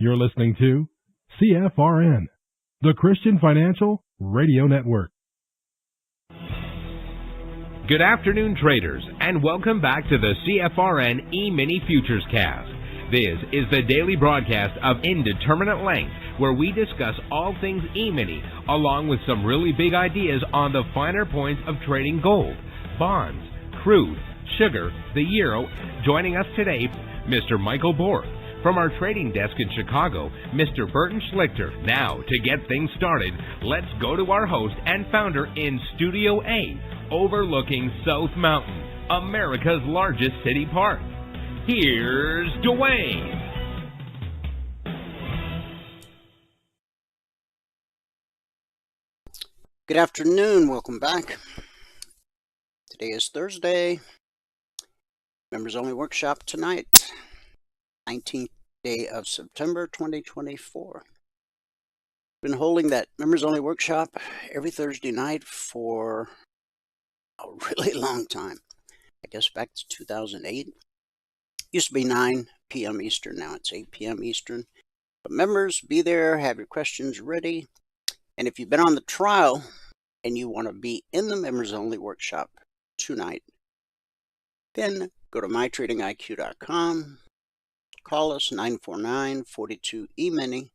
You're listening to CFRN, the Christian Financial Radio Network. Good afternoon, traders, and welcome back to the CFRN E-mini Futures Cast. This is the daily broadcast of Indeterminate Length, where we discuss all things E-mini, along with some really big ideas on the finer points of trading gold, bonds, crude, sugar, the euro. Joining us today, Mr. Michael Borg. From our trading desk in Chicago, Mr. Burton Schlichter. Now, to get things started, let's go to our host and founder in Studio A, overlooking South Mountain, America's largest city park. Here's Dwayne. Good afternoon. Welcome back. Today is Thursday. Members only workshop tonight, 19th day of September 2024. Been holding that members only workshop every Thursday night for a really long time. I guess back to 2008. Used to be 9 p.m. Eastern. Now it's 8 p.m. Eastern. But members, be there. Have your questions ready. And if you've been on the trial and you want to be in the members only workshop tonight, then go to mytradingiq.com. Call us 949-42-EMINI.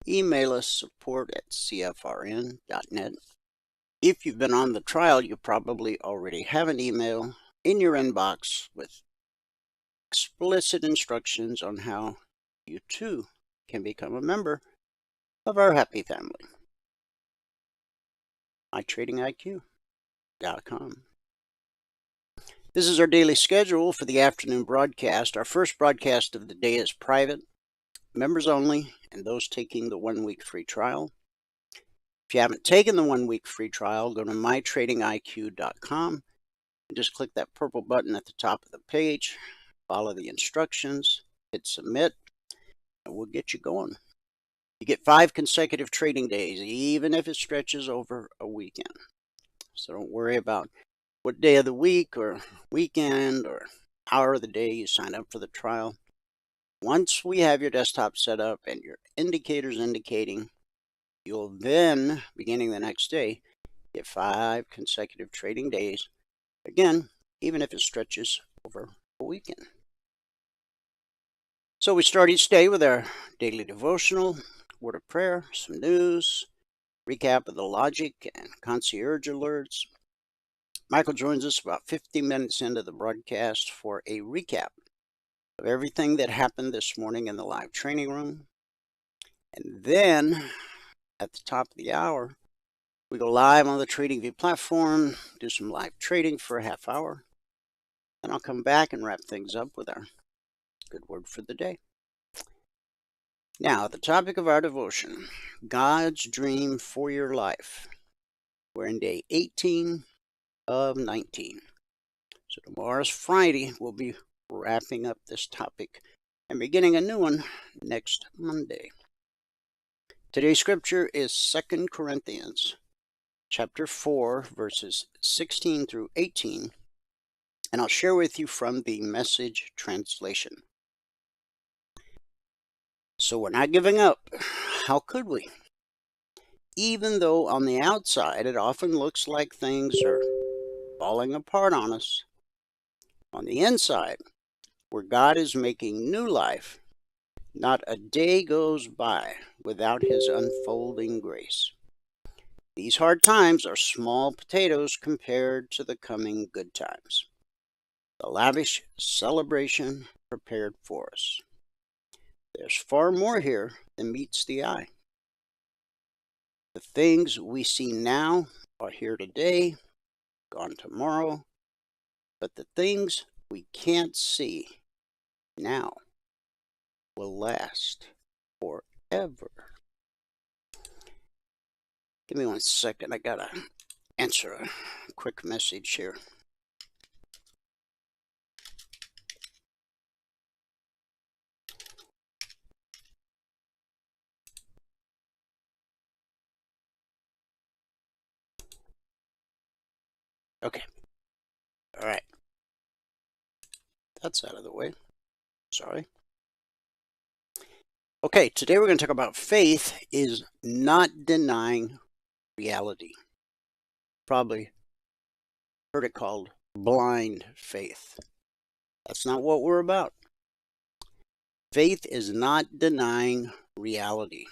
Email us support@cfrn.net. If you've been on the trial, you probably already have an email in your inbox with explicit instructions on how you too can become a member of our happy family. mytradingiq.com. This is our daily schedule for the afternoon broadcast. Our first broadcast of the day is private, members only, and those taking the 1-week free trial. If you haven't taken the 1-week free trial, go to mytradingiq.com and just click that purple button at the top of the page, follow the instructions, hit submit, and we'll get you going. You get 5 consecutive trading days, even if it stretches over a weekend. So don't worry about what day of the week or weekend or hour of the day you sign up for the trial. Once we have your desktop set up and your indicators indicating, you'll then, beginning the next day, get 5 consecutive trading days. Again, even if it stretches over a weekend. So we start each day with our daily devotional, word of prayer, some news, recap of the logic and concierge alerts. Michael joins us about 50 minutes into the broadcast for a recap of everything that happened this morning in the live training room. And then at the top of the hour, we go live on the TradingView platform, do some live trading for a half hour. Then I'll come back and wrap things up with our good word for the day. Now, the topic of our devotion, God's dream for your life. We're in day 18 of 19. So tomorrow's Friday. We'll be wrapping up this topic and beginning a new one next Monday. Today's scripture is 2 Corinthians chapter 4, verses 16 through 18, and I'll share with you from the Message translation. So we're not giving up. How could we? Even though on the outside it often looks like things are falling apart on us, on the inside, where God is making new life, not a day goes by without His unfolding grace. These hard times are small potatoes compared to the coming good times, the lavish celebration prepared for us. There's far more here than meets the eye. The things we see now are here today, gone tomorrow, but the things we can't see now will last forever. Give me 1 second. I gotta answer a quick message here. Okay. All right. That's out of the way. Sorry. Okay, today we're going to talk about faith is not denying reality. Probably heard it called blind faith. That's not what we're about. Faith is not denying reality.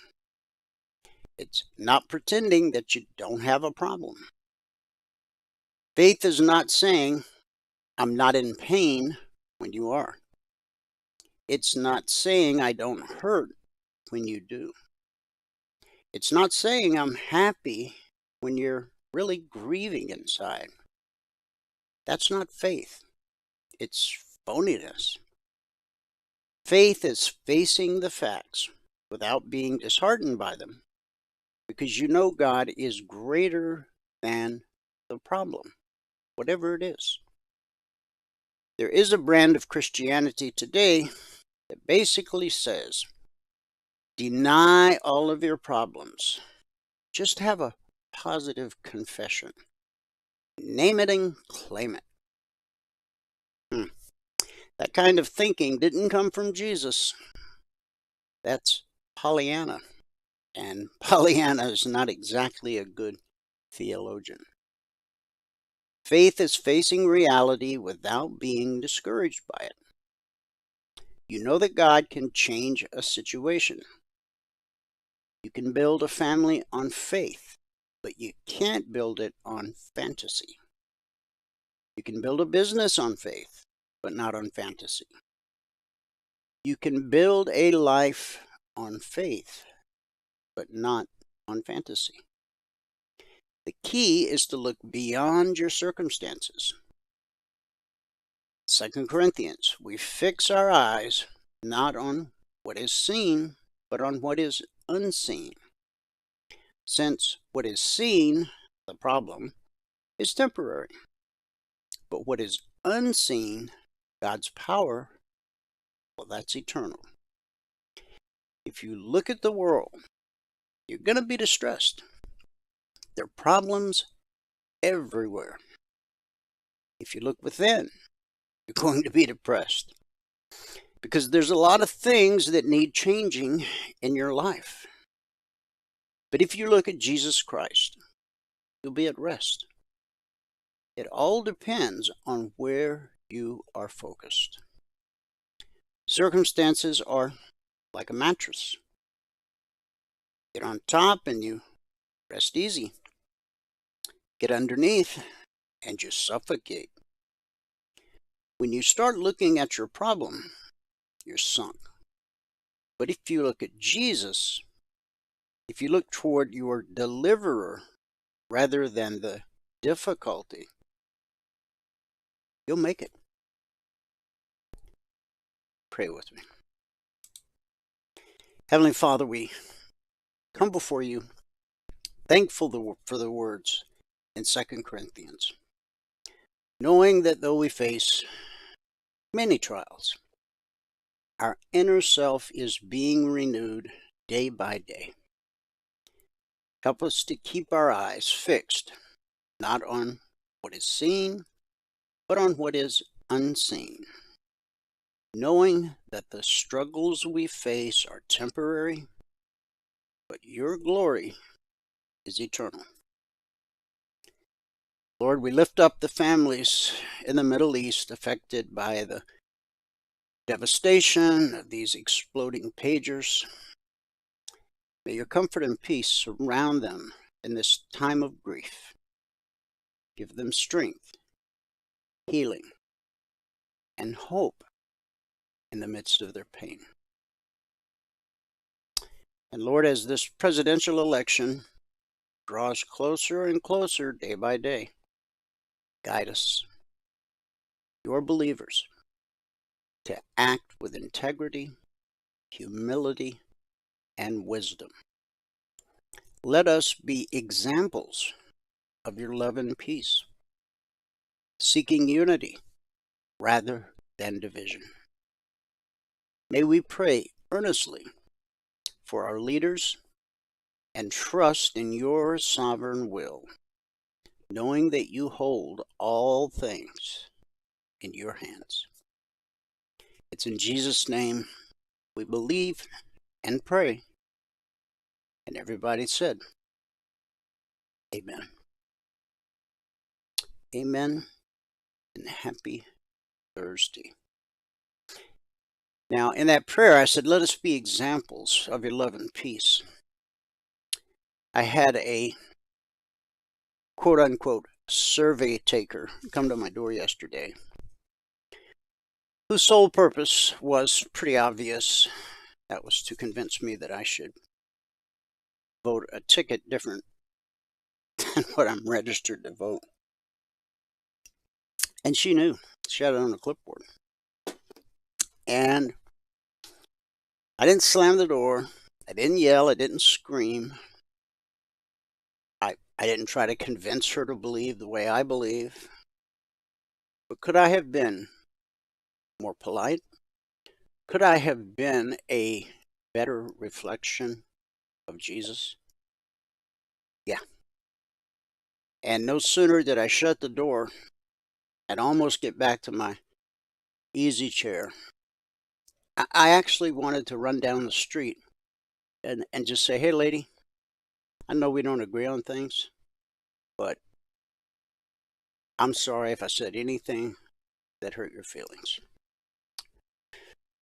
It's not pretending that you don't have a problem. Faith is not saying, I'm not in pain when you are. It's not saying I don't hurt when you do. It's not saying I'm happy when you're really grieving inside. That's not faith. It's phoniness. Faith is facing the facts without being disheartened by them, because you know God is greater than the problem, whatever it is. There is a brand of Christianity today that basically says, deny all of your problems. Just have a positive confession. Name it and claim it. That kind of thinking didn't come from Jesus. That's Pollyanna. And Pollyanna is not exactly a good theologian. Faith is facing reality without being discouraged by it. You know that God can change a situation. You can build a family on faith, but you can't build it on fantasy. You can build a business on faith, but not on fantasy. You can build a life on faith, but not on fantasy. The key is to look beyond your circumstances. 2 Corinthians, we fix our eyes not on what is seen, but on what is unseen. Since what is seen, the problem, is temporary. But what is unseen, God's power, well, that's eternal. If you look at the world, you're going to be distressed. There are problems everywhere. If you look within, you're going to be depressed. Because there's a lot of things that need changing in your life. But if you look at Jesus Christ, you'll be at rest. It all depends on where you are focused. Circumstances are like a mattress. Get on top and you rest easy. Get underneath and you suffocate. When you start looking at your problem, you're sunk. But if you look at Jesus, if you look toward your deliverer rather than the difficulty, you'll make it. Pray with me. Heavenly Father, we come before you thankful for the words in 2 Corinthians, knowing that though we face many trials, our inner self is being renewed day by day. Help us to keep our eyes fixed, not on what is seen, but on what is unseen, knowing that the struggles we face are temporary, but your glory is eternal. Lord, we lift up the families in the Middle East affected by the devastation of these exploding pagers. May your comfort and peace surround them in this time of grief. Give them strength, healing, and hope in the midst of their pain. And Lord, as this presidential election draws closer and closer day by day, guide us, your believers, to act with integrity, humility, and wisdom. Let us be examples of your love and peace, seeking unity rather than division. May we pray earnestly for our leaders and trust in your sovereign will, knowing that you hold all things in your hands. It's in Jesus' name we believe and pray. And everybody said, amen. Amen and happy Thursday. Now, in that prayer, I said, let us be examples of your love and peace. I had a quote-unquote survey taker come to my door yesterday, whose sole purpose was pretty obvious. That was to convince me that I should vote a ticket different than what I'm registered to vote. And she knew. She had it on the clipboard. And I didn't slam the door. I didn't yell. I didn't scream. I didn't try to convince her to believe the way I believe. But could I have been more polite? Could I have been a better reflection of Jesus? Yeah. And no sooner did I shut the door, I'd almost get back to my easy chair. I actually wanted to run down the street and just say, hey, lady, I know we don't agree on things, but I'm sorry if I said anything that hurt your feelings.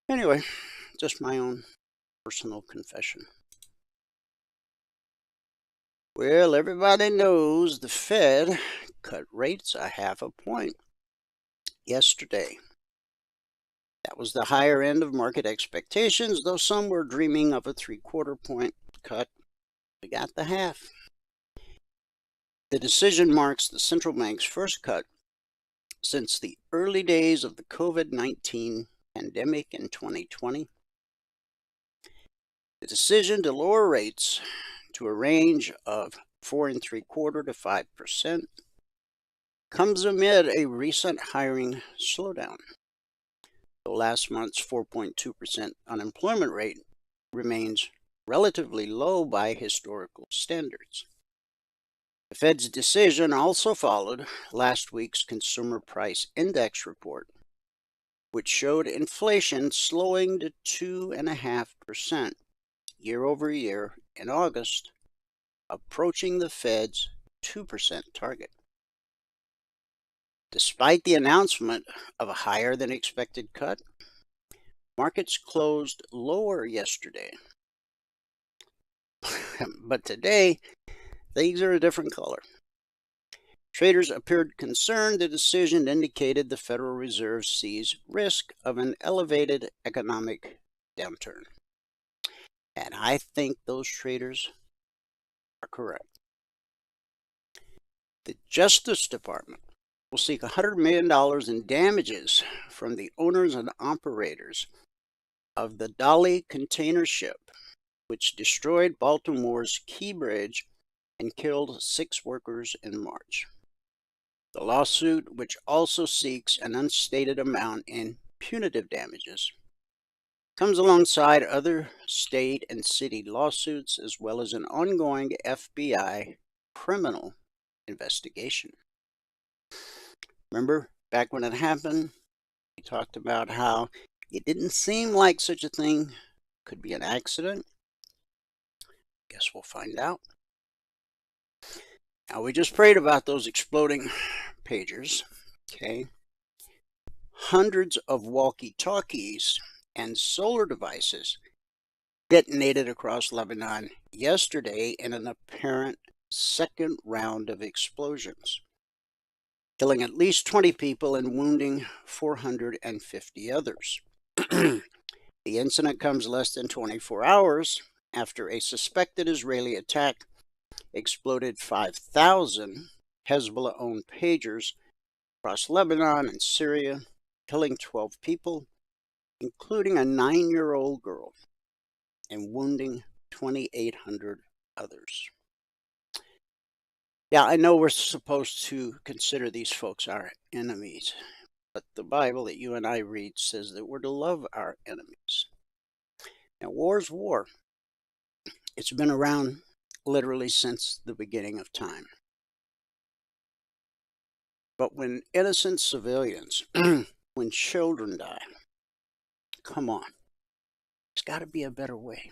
Anyway, just my own personal confession. Well, everybody knows the Fed cut rates a 0.5 point yesterday. That was the higher end of market expectations, though some were dreaming of a 3/4 point cut. We got the 0.5. The decision marks the central bank's first cut since the early days of the COVID-19 pandemic in 2020. The decision to lower rates to a range of 4.75% to 5% comes amid a recent hiring slowdown. Though last month's 4.2% unemployment rate remains relatively low by historical standards. The Fed's decision also followed last week's Consumer Price Index report, which showed inflation slowing to 2.5% year over year in August, approaching the Fed's 2% target. Despite the announcement of a higher than expected cut, markets closed lower yesterday. But today, things are a different color. Traders appeared concerned the decision indicated the Federal Reserve sees risk of an elevated economic downturn. And I think those traders are correct. The Justice Department will seek $100 million in damages from the owners and operators of the Dali container ship, which destroyed Baltimore's Key Bridge and killed 6 workers in March. The lawsuit, which also seeks an unstated amount in punitive damages, comes alongside other state and city lawsuits, as well as an ongoing FBI criminal investigation. Remember, back when it happened, we talked about how it didn't seem like such a thing could be an accident. Guess we'll find out. Now, we just prayed about those exploding pagers, okay? Hundreds of walkie-talkies and solar devices detonated across Lebanon yesterday in an apparent second round of explosions, killing at least 20 people and wounding 450 others. The incident comes less than 24 hours after a suspected Israeli attack exploded 5,000 Hezbollah-owned pagers across Lebanon and Syria, killing 12 people, including a 9-year-old girl, and wounding 2,800 others. Yeah, I know we're supposed to consider these folks our enemies, but the Bible that you and I read says that we're to love our enemies. Now, war's war. It's been around literally since the beginning of time. But when innocent civilians, when children die, come on, there's got to be a better way.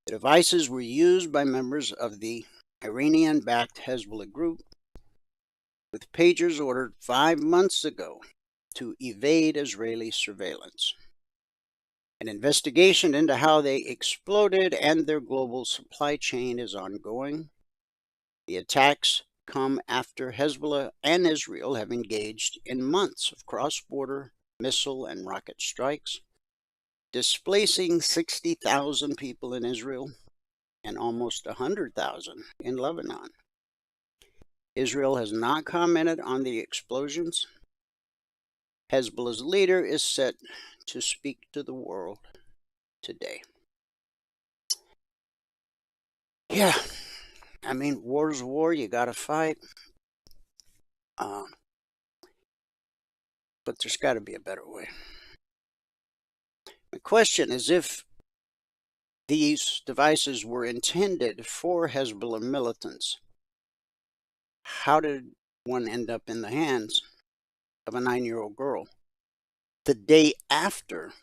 The devices were used by members of the Iranian-backed Hezbollah group, with pagers ordered 5 months ago to evade Israeli surveillance. An investigation into how they exploded and their global supply chain is ongoing. The attacks come after Hezbollah and Israel have engaged in months of cross-border missile and rocket strikes, displacing 60,000 people in Israel and almost 100,000 in Lebanon. Israel has not commented on the explosions. Hezbollah's leader is set to speak to the world today. Yeah, I mean, war's war, you gotta fight. But there's got to be a better way. The question is, if these devices were intended for Hezbollah militants, how did one end up in the hands of a 9-year-old girl the day after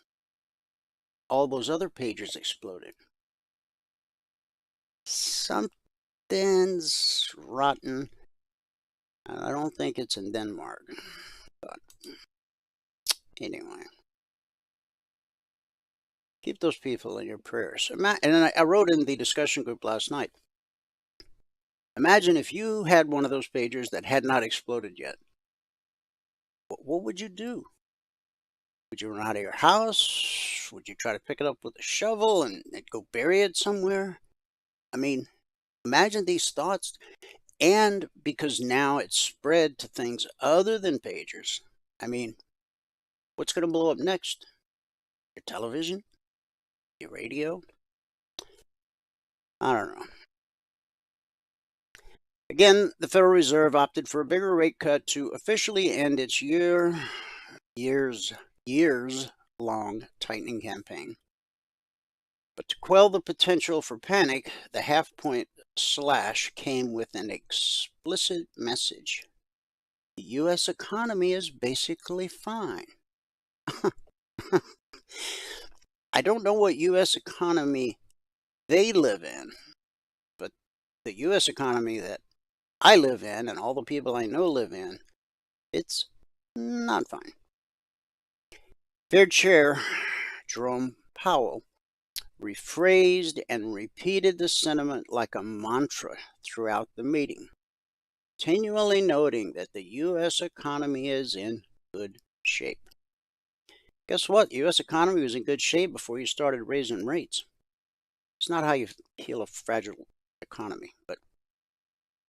all those other pagers exploded? Something's rotten. I don't think it's in Denmark, but anyway. Keep those people in your prayers. And I wrote in the discussion group last night, imagine if you had one of those pagers that had not exploded yet. What would you do? Would you run out of your house? Would you try to pick it up with a shovel and go bury it somewhere? I mean, imagine these thoughts. And because now it's spread to things other than pagers, I mean, what's going to blow up next? Your television? Your radio? I don't know. Again, the Federal Reserve opted for a bigger rate cut to officially end its years-long tightening campaign. But to quell the potential for panic, the half-point slash came with an explicit message. The U.S. economy is basically fine. I don't know what U.S. economy they live in, but the U.S. economy that I live in and all the people I know live in, it's not fine. Fed Chair Jerome Powell rephrased and repeated the sentiment like a mantra throughout the meeting, continually noting that the U.S. economy is in good shape. Guess what? The U.S. economy was in good shape before you started raising rates. It's not how you heal a fragile economy, but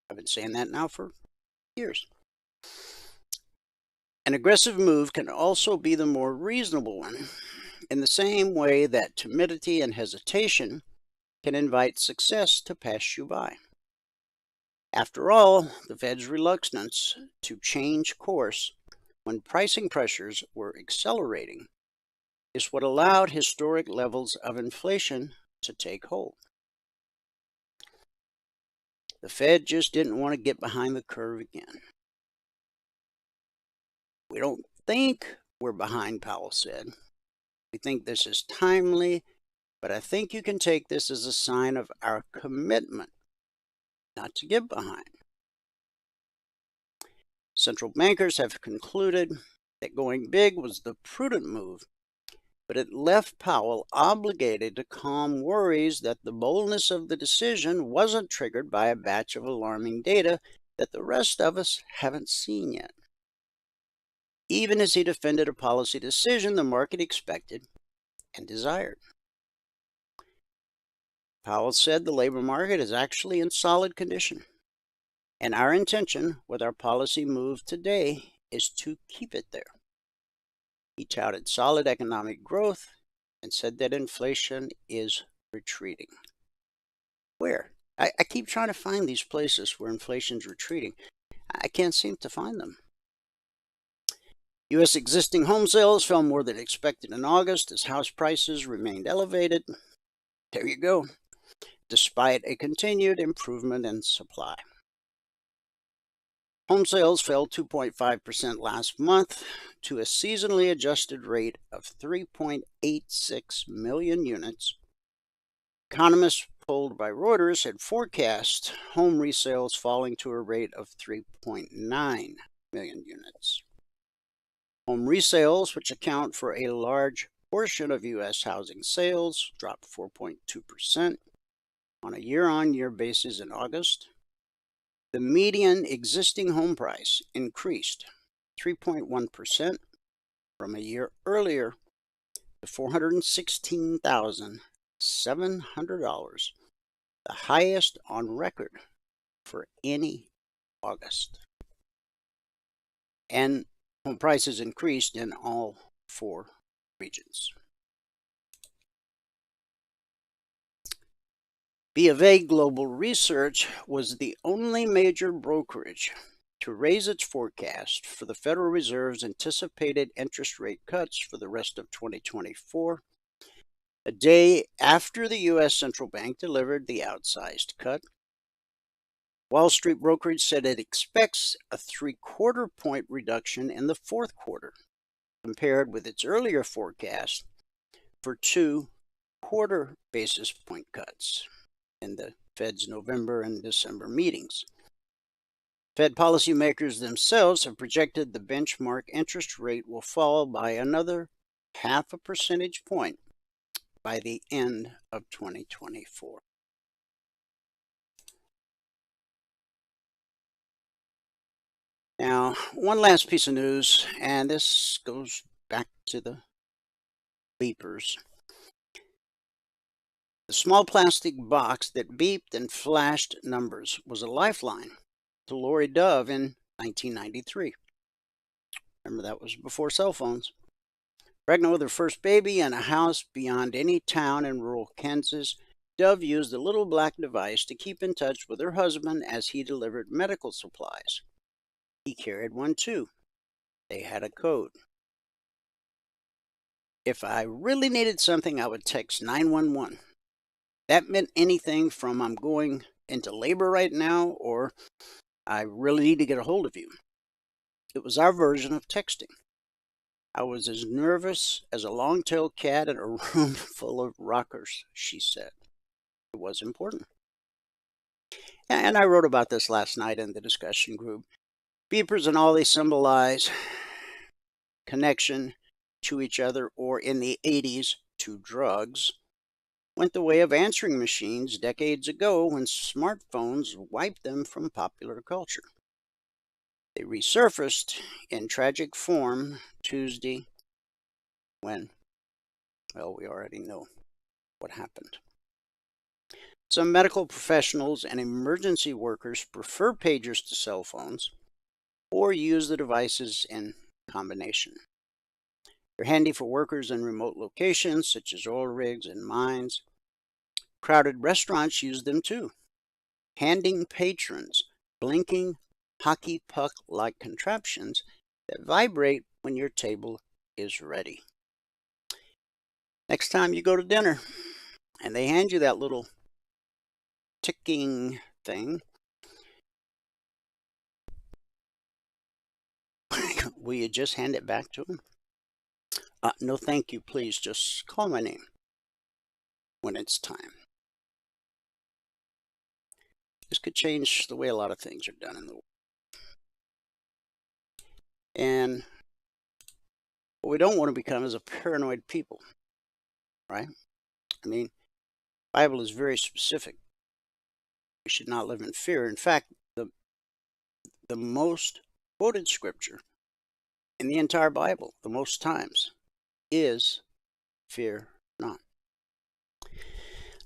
I've been saying that now for years. An aggressive move can also be the more reasonable one, in the same way that timidity and hesitation can invite success to pass you by. After all, the Fed's reluctance to change course when pricing pressures were accelerating is what allowed historic levels of inflation to take hold. The Fed just didn't want to get behind the curve again. We don't think we're behind, Powell said. We think this is timely, but I think you can take this as a sign of our commitment not to get behind. Central bankers have concluded that going big was the prudent move, but it left Powell obligated to calm worries that the boldness of the decision wasn't triggered by a batch of alarming data that the rest of us haven't seen yet. Even as he defended a policy decision the market expected and desired. Powell said the labor market is actually in solid condition, and our intention with our policy move today is to keep it there. He touted solid economic growth and said that inflation is retreating. Where? I keep trying to find these places where inflation's retreating. I can't seem to find them. U.S. existing home sales fell more than expected in August as house prices remained elevated. There you go, despite a continued improvement in supply. Home sales fell 2.5% last month to a seasonally adjusted rate of 3.86 million units. Economists polled by Reuters had forecast home resales falling to a rate of 3.9 million units. Home resales, which account for a large portion of U.S. housing sales, dropped 4.2% on a year-on-year basis in August. The median existing home price increased 3.1% from a year earlier to $416,700, the highest on record for any August. And home prices increased in all 4 regions. B of A Global Research was the only major brokerage to raise its forecast for the Federal Reserve's anticipated interest rate cuts for the rest of 2024, a day after the U.S. Central Bank delivered the outsized cut. Wall Street brokerage said it expects a 3/4 point reduction in the fourth quarter, compared with its earlier forecast for 2 quarter basis point cuts in the Fed's November and December meetings. Fed policymakers themselves have projected the benchmark interest rate will fall by another 0.5 percentage point by the end of 2024. Now, one last piece of news, and this goes back to the beepers. The small plastic box that beeped and flashed numbers was a lifeline to Lori Dove in 1993. Remember, that was before cell phones. Pregnant with her first baby in a house beyond any town in rural Kansas, Dove used the little black device to keep in touch with her husband as he delivered medical supplies. He carried one too. They had a code. If I really needed something, I would text 911. That meant anything from I'm going into labor right now or I really need to get a hold of you. It was our version of texting. I was as nervous as a long-tailed cat in a room full of rockers, she said. It was important. And I wrote about this last night in the discussion group. Beepers and all they symbolize connection to each other, or in the 80s, to drugs, went the way of answering machines decades ago when smartphones wiped them from popular culture. They resurfaced in tragic form Tuesday when, well, we already know what happened. Some medical professionals and emergency workers prefer pagers to cell phones or use the devices in combination. They're handy for workers in remote locations such as oil rigs and mines. Crowded restaurants use them too, handing patrons blinking hockey puck-like contraptions that vibrate when your table is ready. Next time you go to dinner and they hand you that little ticking thing, will you just hand it back to them? No, thank you, please. Just call my name when it's time. This could change the way a lot of things are done in the world. And what we don't want to become is a paranoid people, right? I mean, the Bible is very specific. We should not live in fear. In fact, the most quoted scripture in the entire Bible, the most times, is fear not.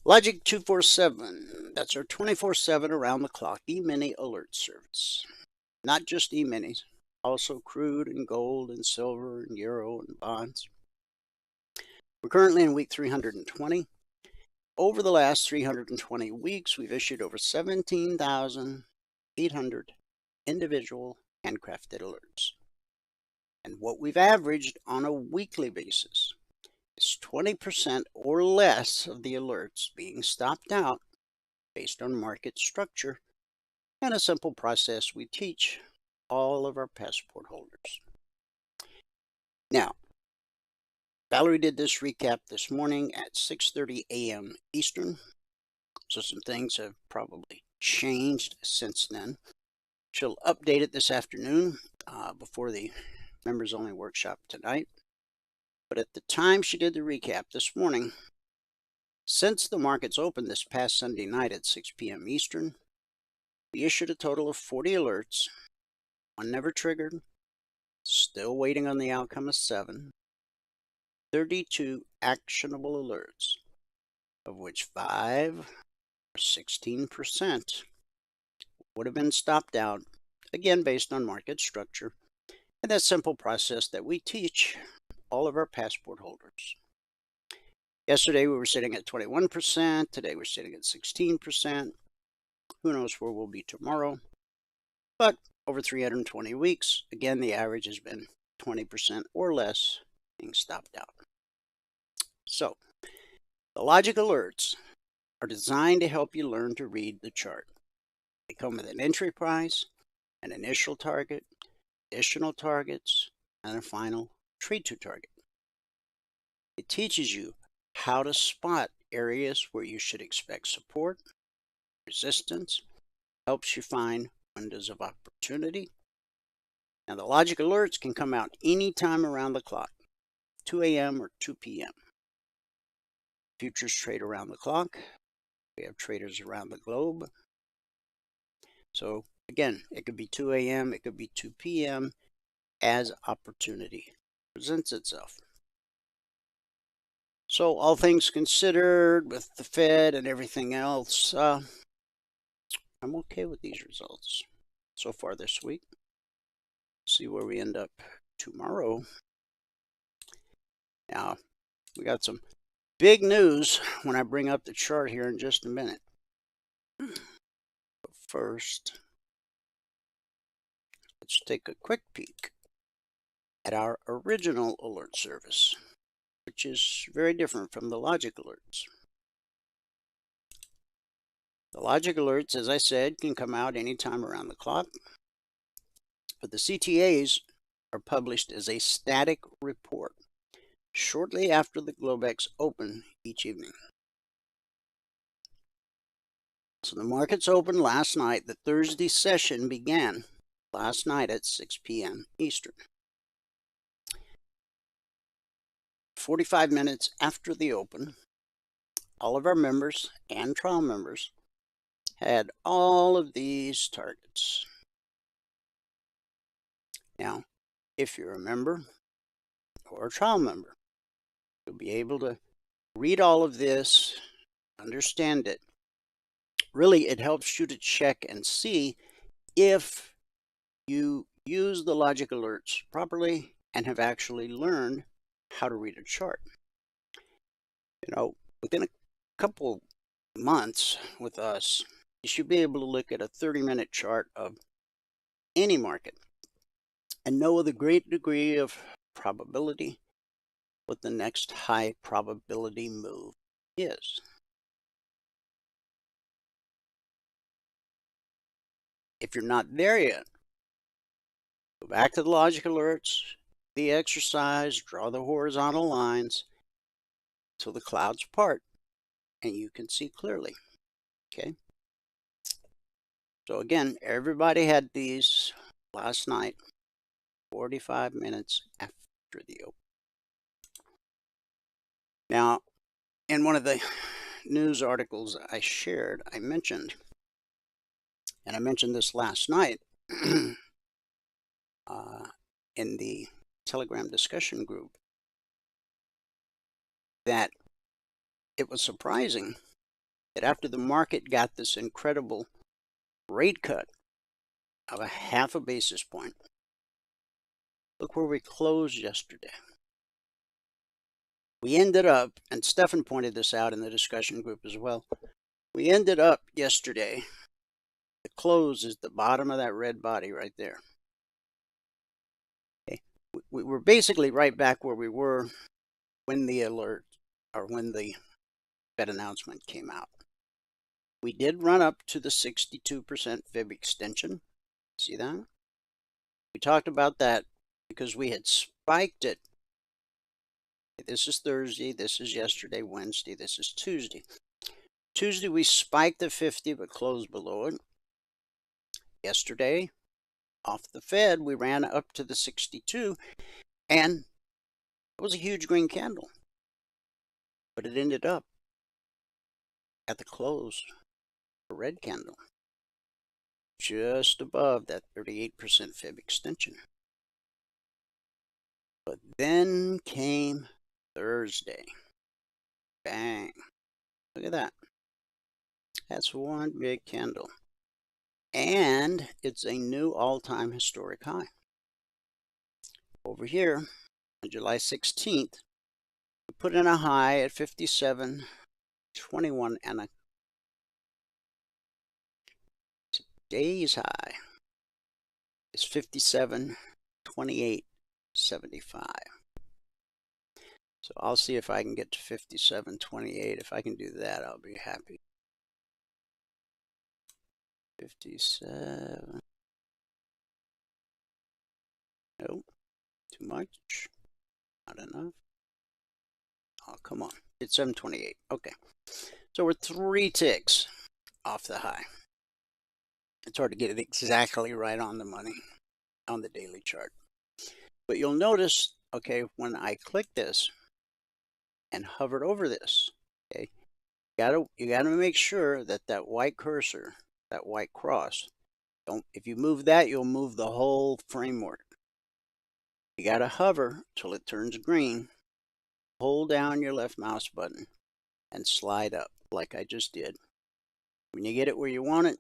Logic 247, that's our 24/7 around the clock Emini alert service. Not just E-minis, also crude and gold and silver and euro and bonds. We're currently in week 320. over the last 320 weeks, we've issued over 17,800 individual handcrafted alerts. And what we've averaged on a weekly basis is 20% or less of the alerts being stopped out based on market structure and a simple process we teach all of our passport holders. Now, Valerie did this recap this morning at 6:30 a.m. Eastern, so some things have probably changed since then. She'll update it this afternoon before the members-only workshop tonight. But at the time she did the recap this morning, since the markets opened this past Sunday night at 6 p.m. Eastern, we issued a total of 40 alerts, one never triggered, still waiting on the outcome of 7, 32 actionable alerts, of which 5, or 16%, would have been stopped out, again based on market structure, and that simple process that we teach all of our passport holders. Yesterday we were sitting at 21%, today we're sitting at 16%. Who knows where we'll be tomorrow? But over 320 weeks, again, the average has been 20% or less being stopped out. So, the logic alerts are designed to help you learn to read the chart. They come with an entry price, an initial target, additional targets, and a final trade to target. It teaches you how to spot areas where you should expect support, resistance, helps you find windows of opportunity. Now the logic alerts can come out anytime around the clock, 2 a.m. or 2 p.m. Futures trade around the clock. We have traders around the globe. So again, it could be 2 a.m., it could be 2 p.m. as opportunity presents itself. So all things considered, with the Fed and everything else, I'm okay with these results so far this week. See where we end up tomorrow. Now, we got some big news when I bring up the chart here in just a minute. But first, let's take a quick peek at our original alert service, which is very different from the logic alerts. The logic alerts, as I said, can come out anytime around the clock, but the CTAs are published as a static report shortly after the Globex open each evening. So the markets opened last night. The Thursday session began last night at 6 p.m. Eastern. 45 minutes after the open, all of our members and trial members had all of these targets. Now, if you're a member or a trial member, you'll be able to read all of this, understand it. Really, it helps you to check and see if you use the logic alerts properly and have actually learned how to read a chart. You know, within a couple months with us, you should be able to look at a 30-minute chart of any market and know with a great degree of probability what the next high probability move is. If you're not there yet, go back to the logic alerts, the exercise, draw the horizontal lines till the clouds part and you can see clearly. Okay. So again, everybody had these last night, 45 minutes after the open. Now, in one of the news articles I shared, I mentioned, and I mentioned this last night in the Telegram discussion group, that it was surprising that after the market got this incredible rate cut of 0.5 basis point, look where we closed yesterday. We ended up, and Stefan pointed this out in the discussion group as well, we ended up yesterday, the close is the bottom of that red body right there. Okay. We were basically right back where we were when the alert, or when the Fed announcement came out. We did run up to the 62% fib extension. See that? We talked about that because we had spiked it. This is Thursday, this is yesterday, Wednesday, this is Tuesday. Tuesday we spiked the 50 but closed below it. Yesterday, off the Fed, we ran up to the 62 and it was a huge green candle. But it ended up at the close, a red candle, just above that 38% fib extension. But then came Thursday. Bang. Look at that. That's one big candle. And it's a new all-time historic high. Over here, on July 16th, we put in a high at 57.21 and today's high is 57.28.75. So I'll see if I can get to 57.28. If I can do that, I'll be happy. 57. Nope. Too much. Not enough. Oh, come on. It's 7.28. Okay. So we're 3 ticks off the high. It's hard to get it exactly right on the money on the daily chart. But you'll notice, okay, when I click this and hovered over this, okay, you gotta make sure that that white cursor, that white cross, if you move that, you'll move the whole framework. You gotta hover till it turns green, hold down your left mouse button, and slide up like I just did. When you get it where you want it,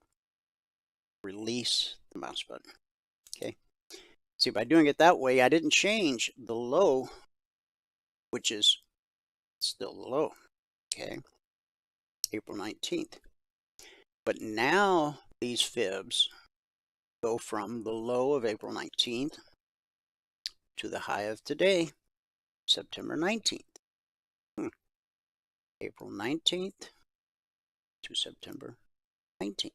release the mouse button. Okay. See, by doing it that way, I didn't change the low, which is still the low. Okay. April 19th. But now these fibs go from the low of April 19th to the high of today, September 19th. April 19th to September 19th.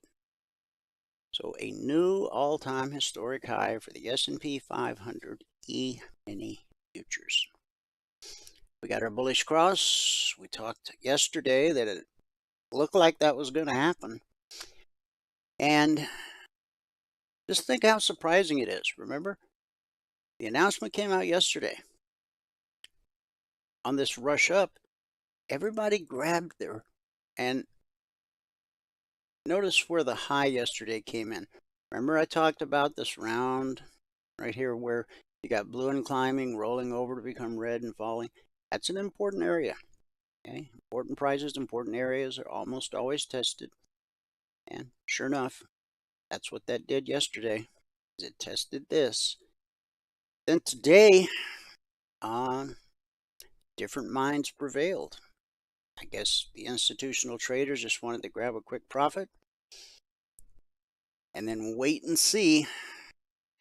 So a new all-time historic high for the S&P 500 E-mini futures. We got our bullish cross. We talked yesterday that it looked like that was going to happen. And just think how surprising it is. Remember, the announcement came out yesterday. On this rush up, everybody grabbed there. And notice where the high yesterday came in. Remember I talked about this round right here where you got blue and climbing, rolling over to become red and falling. That's an important area. Okay, important prices, important areas are almost always tested. And sure enough, that's what that did yesterday. It tested this. Then today, different minds prevailed. I guess the institutional traders just wanted to grab a quick profit and then wait and see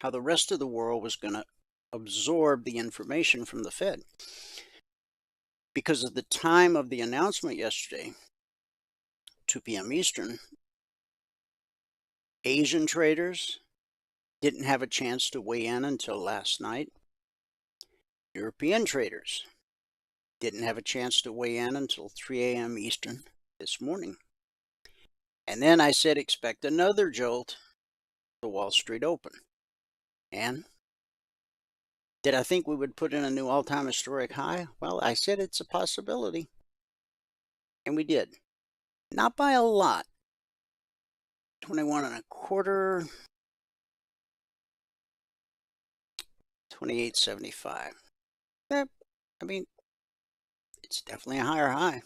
how the rest of the world was going to absorb the information from the Fed. Because of the time of the announcement yesterday, 2 p.m. Eastern, Asian traders didn't have a chance to weigh in until last night. European traders didn't have a chance to weigh in until 3 a.m. Eastern this morning. And then I said expect another jolt to Wall Street Open. And did I think we would put in a new all-time historic high? Well, I said it's a possibility. And we did. Not by a lot. 21 and a quarter. 28.75. I mean, it's definitely a higher high.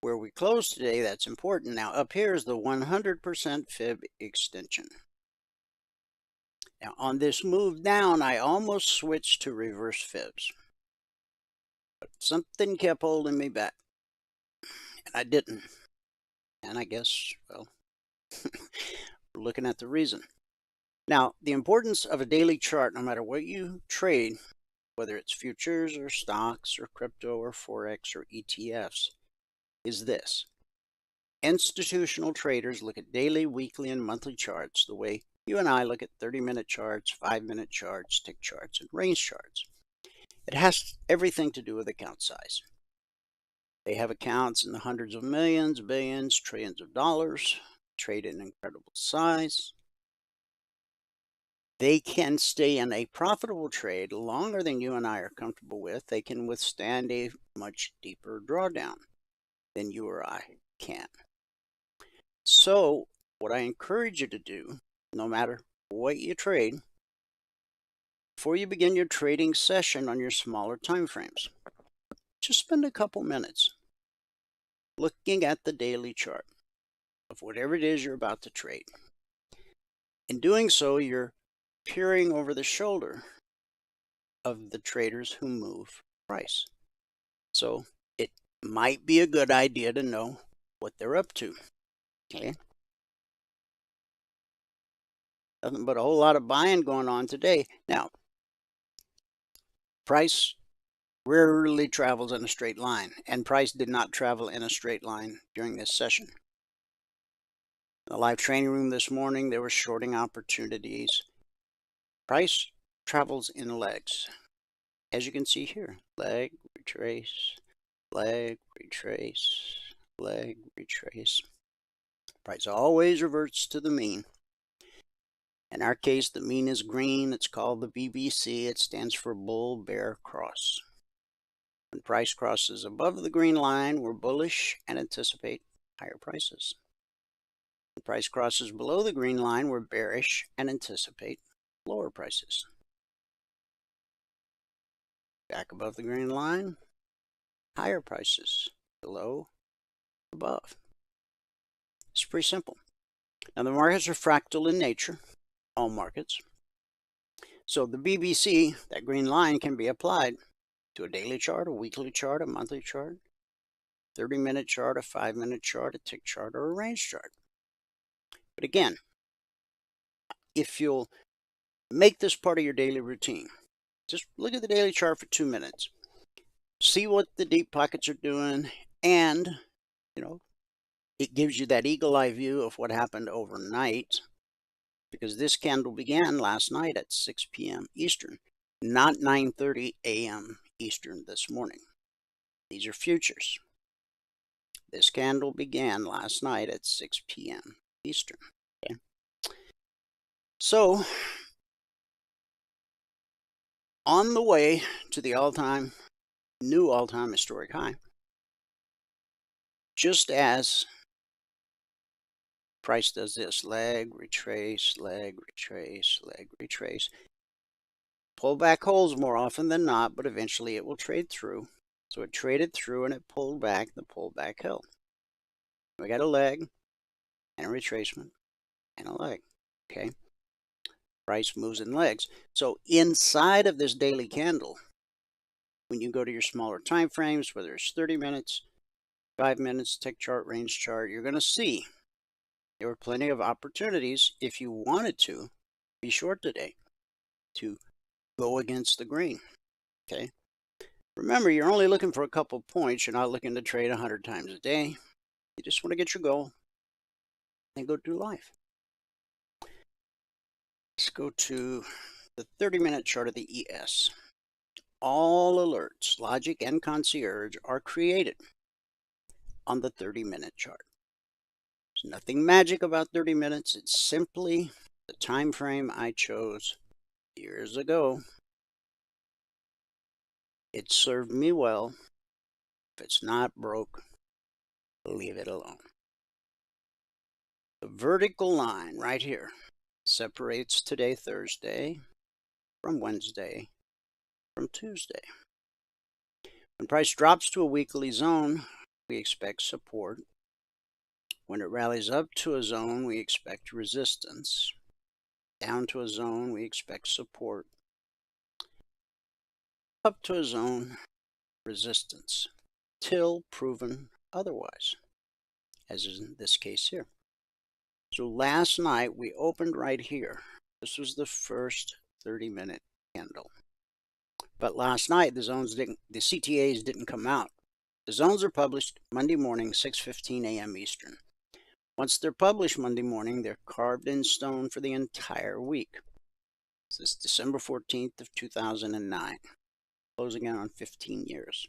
Where we closed today, that's important. Now, up here is the 100% fib extension. Now, on this move down, I almost switched to reverse fibs. But something kept holding me back, and I didn't. And I guess, well, we're looking at the reason. Now, the importance of a daily chart, no matter what you trade, whether it's futures or stocks or crypto or Forex or ETFs, is this. Institutional traders look at daily, weekly, and monthly charts the way you and I look at 30-minute charts, 5-minute charts, tick charts, and range charts. It has everything to do with account size. They have accounts in the hundreds of millions, billions, trillions of dollars, trade in incredible size. They can stay in a profitable trade longer than you and I are comfortable with. They can withstand a much deeper drawdown than you or I can. So what I encourage you to do, no matter what you trade, before you begin your trading session on your smaller time frames, just spend a couple minutes looking at the daily chart of whatever it is you're about to trade. In doing so, you're peering over the shoulder of the traders who move price. So it might be a good idea to know what they're up to. Okay? Nothing but a whole lot of buying going on today. Now, price rarely travels in a straight line, and price did not travel in a straight line during this session. In the live training room this morning, there were shorting opportunities. Price travels in legs. As you can see here, leg, retrace, leg, retrace, leg, retrace. Price always reverts to the mean. In our case, the mean is green. It's called the BBC. It stands for Bull Bear Cross. When price crosses above the green line, we're bullish and anticipate higher prices. When price crosses below the green line, we're bearish and anticipate lower prices. Back above the green line, higher prices. Below, above. It's pretty simple. Now, the markets are fractal in nature, all markets. So the BBC, that green line, can be applied to a daily chart, a weekly chart, a monthly chart, 30-minute chart, a 5-minute chart, a tick chart, or a range chart. But again, if you'll make this part of your daily routine, just look at the daily chart for 2 minutes. See what the deep pockets are doing, and, it gives you that eagle eye view of what happened overnight, because this candle began last night at 6 p.m. Eastern, not 9:30 a.m. Eastern this morning. These are futures. This candle began last night at 6 p.m. Eastern. Okay? So, on the way to the new all-time historic high, just as price does this, leg, retrace, leg, retrace, leg, retrace. Pull back holds more often than not, but eventually it will trade through. So it traded through and it pulled back, the pullback held. We got a leg and a retracement and a leg, okay? Price moves in legs. So inside of this daily candle, when you go to your smaller time frames, whether it's 30 minutes, 5 minutes, tick chart, range chart, you're going to see there were plenty of opportunities, if you wanted to be short today, to go against the grain, okay? Remember, you're only looking for a couple points. You're not looking to trade 100 times a day. You just want to get your goal and go through life. Let's go to the 30-minute chart of the ES. All alerts, logic, and concierge are created on the 30-minute chart. There's nothing magic about 30 minutes. It's simply the time frame I chose years ago. It served me well. If it's not broke, leave it alone. The vertical line right here separates today, Thursday, from Wednesday, from Tuesday. When price drops to a weekly zone, we expect support. When it rallies up to a zone, we expect resistance. Down to a zone, we expect support. Up to a zone, resistance till proven otherwise, as is in this case here. So last night we opened right here. This was the first 30-minute candle. But last night the CTAs didn't come out. The zones are published Monday morning, 6:15 a.m. Eastern. Once they're published Monday morning, they're carved in stone for the entire week. This is December 14th of 2009, closing in on 15 years.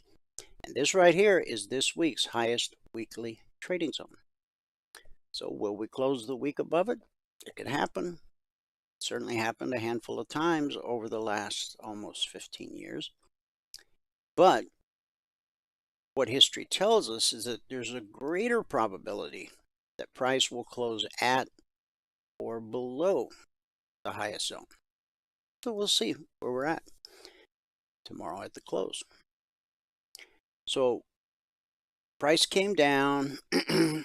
And this right here is this week's highest weekly trading zone. So will we close the week above it? It could happen. It certainly happened a handful of times over the last almost 15 years. But what history tells us is that there's a greater probability that price will close at or below the highest zone. So we'll see where we're at tomorrow at the close. So price came down. It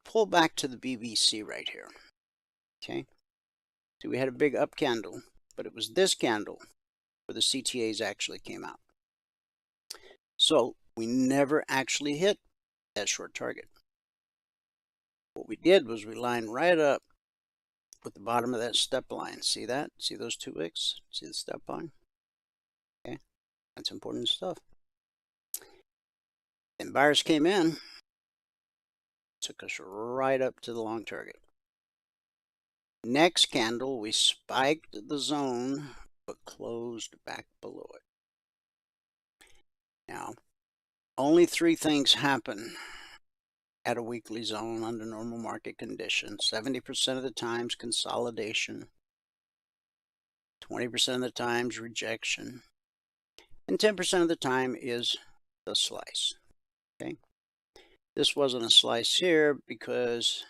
pulled back to the BBC right here. Okay. So we had a big up candle, but it was this candle where the CTAs actually came out. So we never actually hit that short target. What we did was we lined right up with the bottom of that step line. See that? See those two wicks? See the step line? Okay, that's important stuff. Then buyers came in, took us right up to the long target. Next candle, we spiked the zone, but closed back below it. Now, only three things happen at a weekly zone under normal market conditions. 70% of the times consolidation, 20% of the times rejection, and 10% of the time is the slice. Okay, this wasn't a slice here because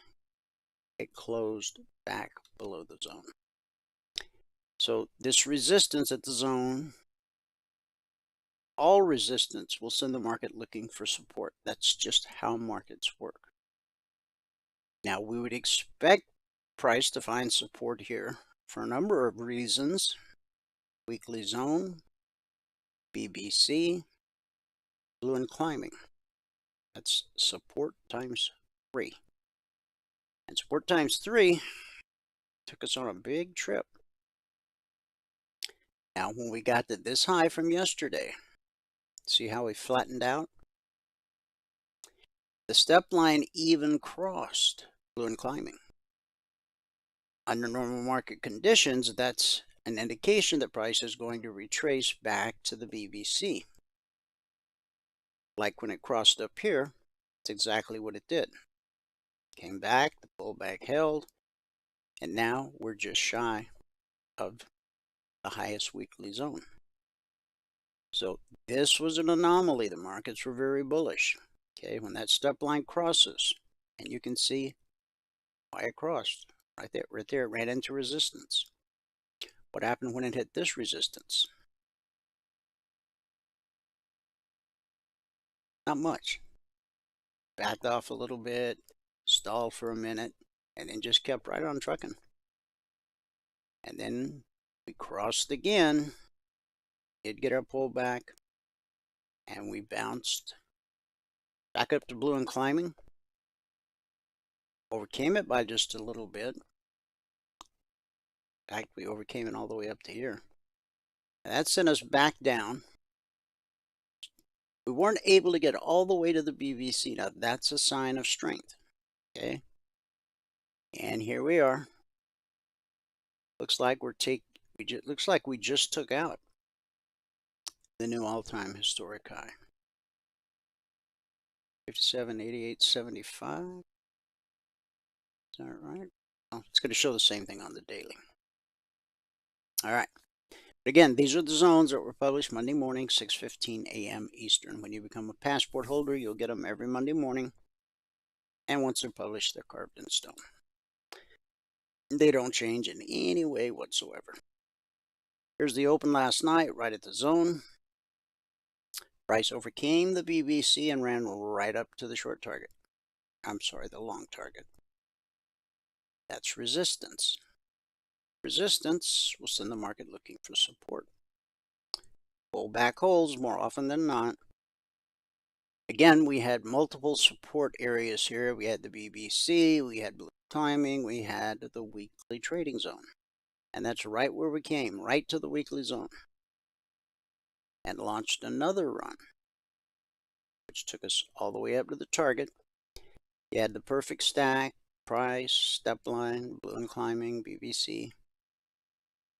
it closed back below the zone. So this resistance at the zone, all resistance will send the market looking for support. That's just how markets work. Now we would expect price to find support here for a number of reasons. Weekly zone, BBC, blue and climbing. That's support times 3. And support times 3 took us on a big trip. Now when we got to this high from yesterday, see how we flattened out? The step line even crossed blue and climbing. Under normal market conditions, that's an indication that price is going to retrace back to the BBC. Like when it crossed up here, it's exactly what it did. Came back, the pullback held, and now we're just shy of the highest weekly zone. So this was an anomaly. The markets were very bullish. Okay, when that step line crosses, and you can see why it crossed. Right there, it ran into resistance. What happened when it hit this resistance? Not much. Backed off a little bit, stalled for a minute, and then just kept right on trucking. And then we crossed again, did get our pullback, and we bounced back up to blue and climbing. Overcame it by just a little bit. In fact, we overcame it all the way up to here. And that sent us back down. We weren't able to get all the way to the BBC. Now that's a sign of strength. Okay. And here we are. Looks like looks like we just took out the new all-time historic high. 57, 88, 75. Is that right? Oh, it's going to show the same thing on the daily. All right. Again, these are the zones that were published Monday morning, 6:15 a.m. Eastern. When you become a passport holder, you'll get them every Monday morning. And once they're published, they're carved in stone. They don't change in any way whatsoever. Here's the open last night, right at the zone. Price overcame the BBC and ran right up to the short target. I'm sorry, the long target. That's resistance. Resistance will send the market looking for support. pullback holds more often than not. Again, we had multiple support areas here. We had the BBC, we had blue timing, we had the weekly trading zone. And that's right where we came, right to the weekly zone. And launched another run, which took us all the way up to the target. You had the perfect stack, price, step line, blue and climbing, BBC.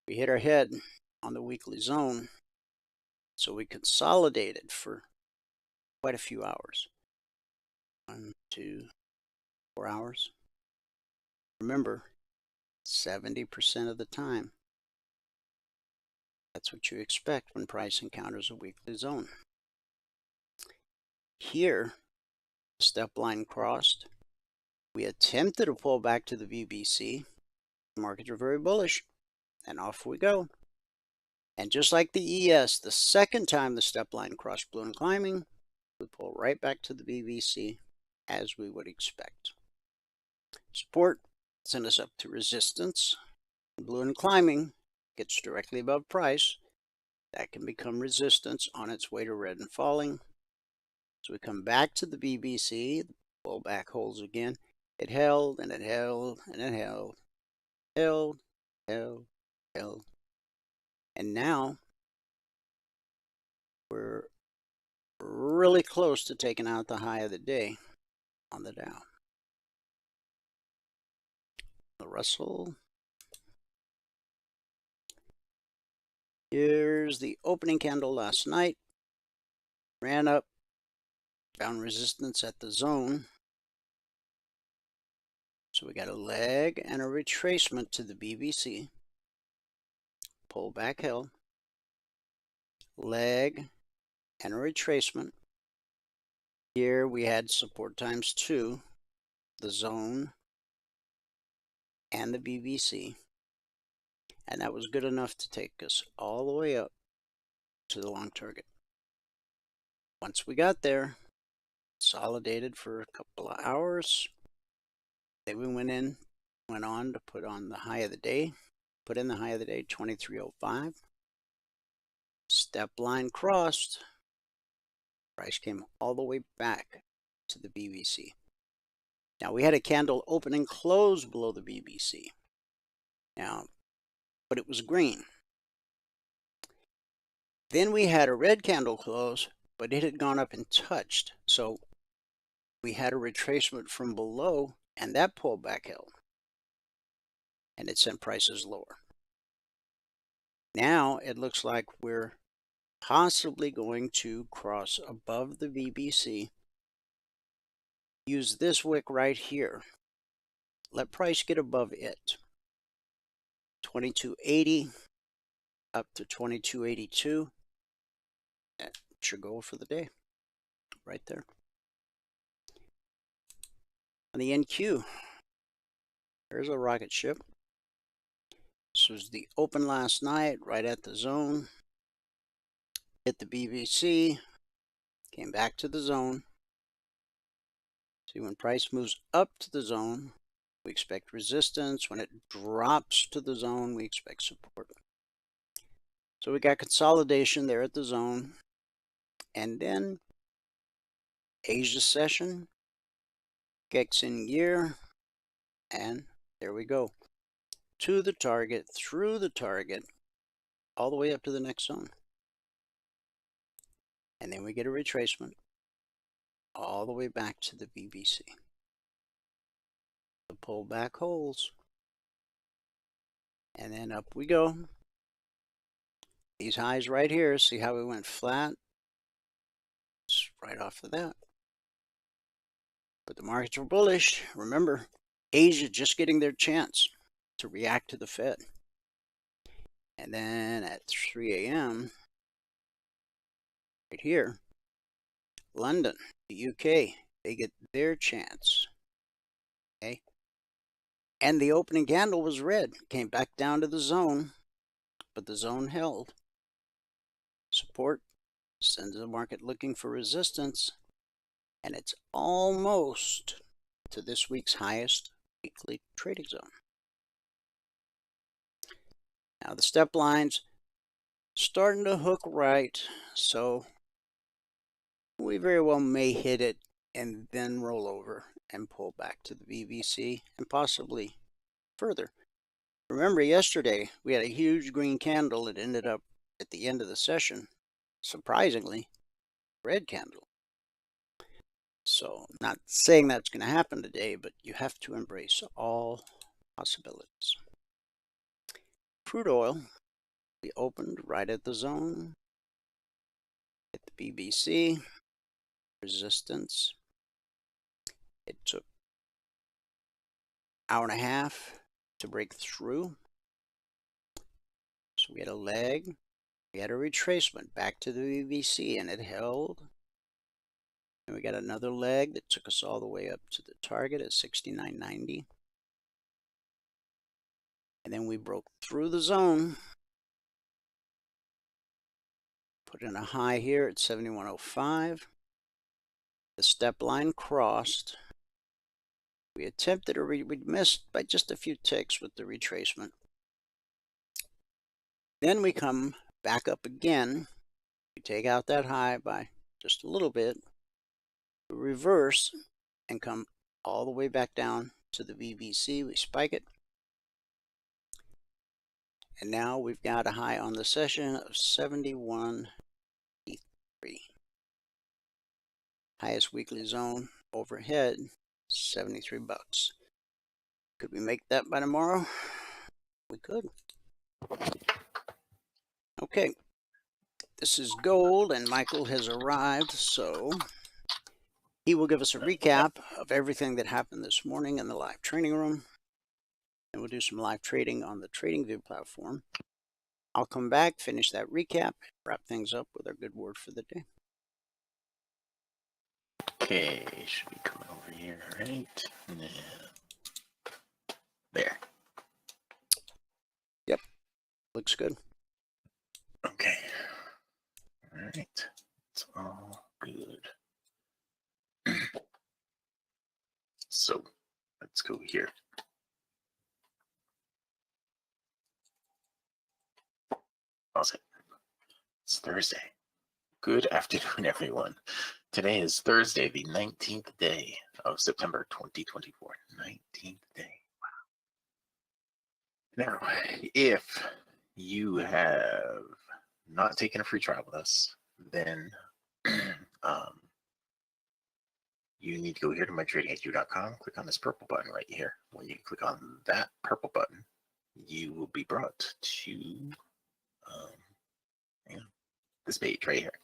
We hit our head on the weekly zone, so we consolidated for quite a few hours. 1, 2, 4 hours. Remember, 70% of the time, that's what you expect when price encounters a weekly zone. Here, the step line crossed. We attempted to pull back to the BBC. The markets are very bullish, and off we go. And just like the ES, the second time the step line crossed blue and climbing, we pull right back to the BBC as we would expect. Support send us up to resistance. Blue and climbing gets directly above price. That can become resistance on its way to red and falling. So we come back to the BBC, the pullback holds again. It held and it held and it held, held, held. And now we're really close to taking out the high of the day on the Dow. The Russell. Here's the opening candle last night. Ran up, found resistance at the zone. So we got a leg and a retracement to the BBC. Pullback held. Leg and a retracement. Here we had support times 2, the zone and the BBC. And that was good enough to take us all the way up to the long target. Once we got there, consolidated for a couple of hours. Then we went on to put on the high of the day. Put in the high of the day, 2305. Step line crossed. Price came all the way back to the BBC. Now we had a candle open and close below the BBC. Now, but it was green. Then we had a red candle close, but it had gone up and touched. So we had a retracement from below, and that pullback held. And it sent prices lower. Now it looks like we're possibly going to cross above the BBC. Use this wick right here. Let price get above it. 2280 up to 2282. That's your goal for the day. Right there. On the NQ, there's a rocket ship. This was the open last night, right at the zone. Hit the BBC, came back to the zone. See, when price moves up to the zone, we expect resistance. When it drops to the zone, we expect support. So we got consolidation there at the zone. And then Asia session kicks in gear. And there we go. To the target, through the target, all the way up to the next zone. And then we get a retracement all the way back to the BBC. The pullback holds. And then up we go. These highs right here, see how we went flat? It's right off of that. But the markets were bullish. Remember, Asia just getting their chance to react to the Fed. And then at 3 a.m., right here, London, the UK, they get their chance. Okay? And the opening candle was red. Came back down to the zone, but the zone held. Support sends the market looking for resistance, and it's almost to this week's highest weekly trading zone. Now the step lines, starting to hook right, so we very well may hit it and then roll over and pull back to the VBC and possibly further. Remember yesterday we had a huge green candle that ended up at the end of the session, surprisingly, red candle. So not saying that's going to happen today, but you have to embrace all possibilities. Crude oil, we opened right at the zone, hit the BBC, resistance. It took an hour and a half to break through. So we had a leg, we had a retracement back to the BBC, and it held. And we got another leg that took us all the way up to the target at 69.90. And then we broke through the zone, put in a high here at 71.05. The step line crossed. We attempted, or we missed by just a few ticks with the retracement. Then we come back up again. We take out that high by just a little bit. We reverse and come all the way back down to the VBC. We spike it. And now we've got a high on the session of 71.83. Highest weekly zone overhead, 73 bucks. Could we make that by tomorrow? We could. Okay. This is gold, and Michael has arrived, so he will give us a recap of everything that happened this morning in the live training room. And we'll do some live trading on the TradingView platform. I'll come back, finish that recap, wrap things up with our good word for the day. Okay, should be coming over here, right? Yeah. There. Yep, looks good. Okay. All right. It's all good. So, let's go here. How's it? It's Thursday. Good afternoon, everyone. Today is Thursday, the 19th day of September 2024. 19th day. Wow. Now, if you have not taken a free trial with us, then you need to go here to mytradingiq.com, click on this purple button right here. When you click on that purple button, you will be brought to this page right here.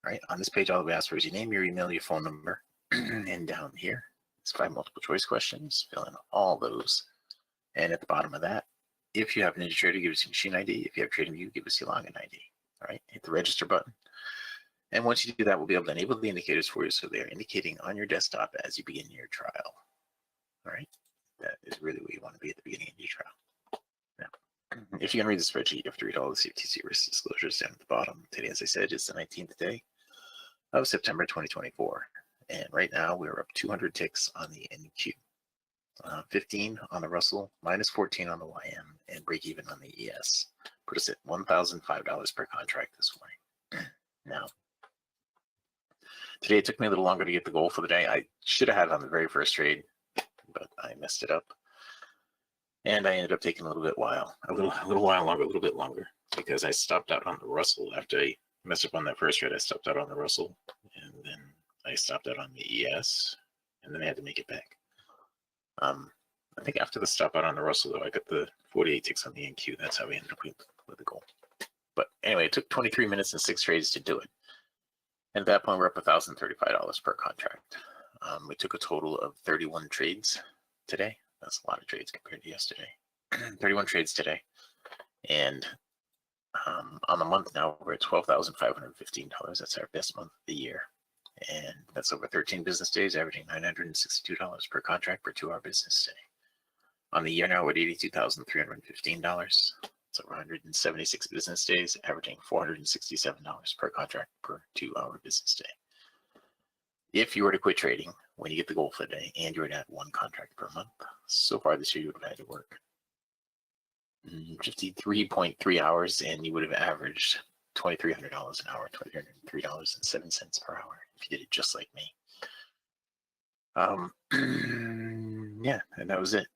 Right on this page, all we ask for is your name, your email, your phone number, and down here, it's 5 multiple choice questions. Fill in all those, and at the bottom of that, if you have an NinjaTrader, give us your machine ID. If you have TradingView, give us your login ID. All right, hit the register button. And once you do that, we'll be able to enable the indicators for you so they're indicating on your desktop as you begin your trial. All right, that is really where you want to be at the beginning of your trial. Now, if you're going to read the spreadsheet, you have to read all the CFTC risk disclosures down at the bottom. Today, as I said, is the 19th day of September 2024. And right now, we're up 200 ticks on the NQ. 15 on the Russell, minus 14 on the YM, and break even on the ES. Put us at $1,005 per contract this morning. Now, today it took me a little longer to get the goal for the day. I should have had it on the very first trade, but I messed it up. And I ended up taking a little bit longer, because I stopped out on the Russell after I messed up on that first trade. I stopped out on the Russell, and then I stopped out on the ES, and then I had to make it back. I think after the stop out on the Russell, though, I got the 48 ticks on the NQ. That's how we ended up with the goal. But anyway, it took 23 minutes and 6 trades to do it. And at that point, we're up $1,035 per contract. We took a total of 31 trades today. That's a lot of trades compared to yesterday. 31 trades today. And on the month now, we're at $12,515. That's our best month of the year. And that's over 13 business days, averaging $962 per contract per 2-hour business day. On the year now, we're at $82,315. It's over 176 business days, averaging $467 per contract per 2-hour business day. If you were to quit trading when you get the goal for the day and you were to add 1 contract per month, so far this year you would have had to work 53.3 hours, and you would have averaged $2,300 an hour, $2,303.07 per hour if you did it just like me. Yeah, and that was it.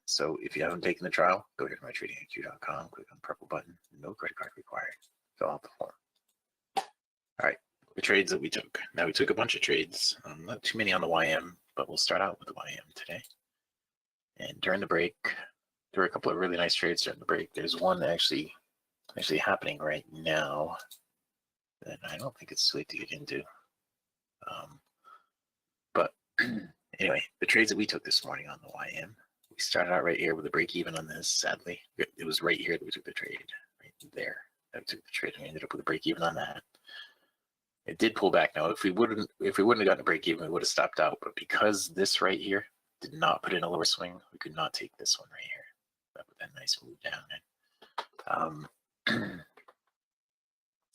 So if you haven't taken the trial, go here to mytradingiq.com, click on the purple button, no credit card required, fill out the form. All right, the trades that we took. Now we took a bunch of trades, not too many on the YM, but we'll start out with the YM today. And during the break, there were a couple of really nice trades during the break. There's one actually happening right now that I don't think it's too late to get into. But anyway, the trades that we took this morning on the YM, we started out right here with a break even on this. Sadly, it was right here that we took the trade, right there. That we took the trade, and we ended up with a break even on that. It did pull back. Now, if we wouldn't have gotten a break even, we would have stopped out. But because this right here did not put in a lower swing, we could not take this one right here. That with that nice move down.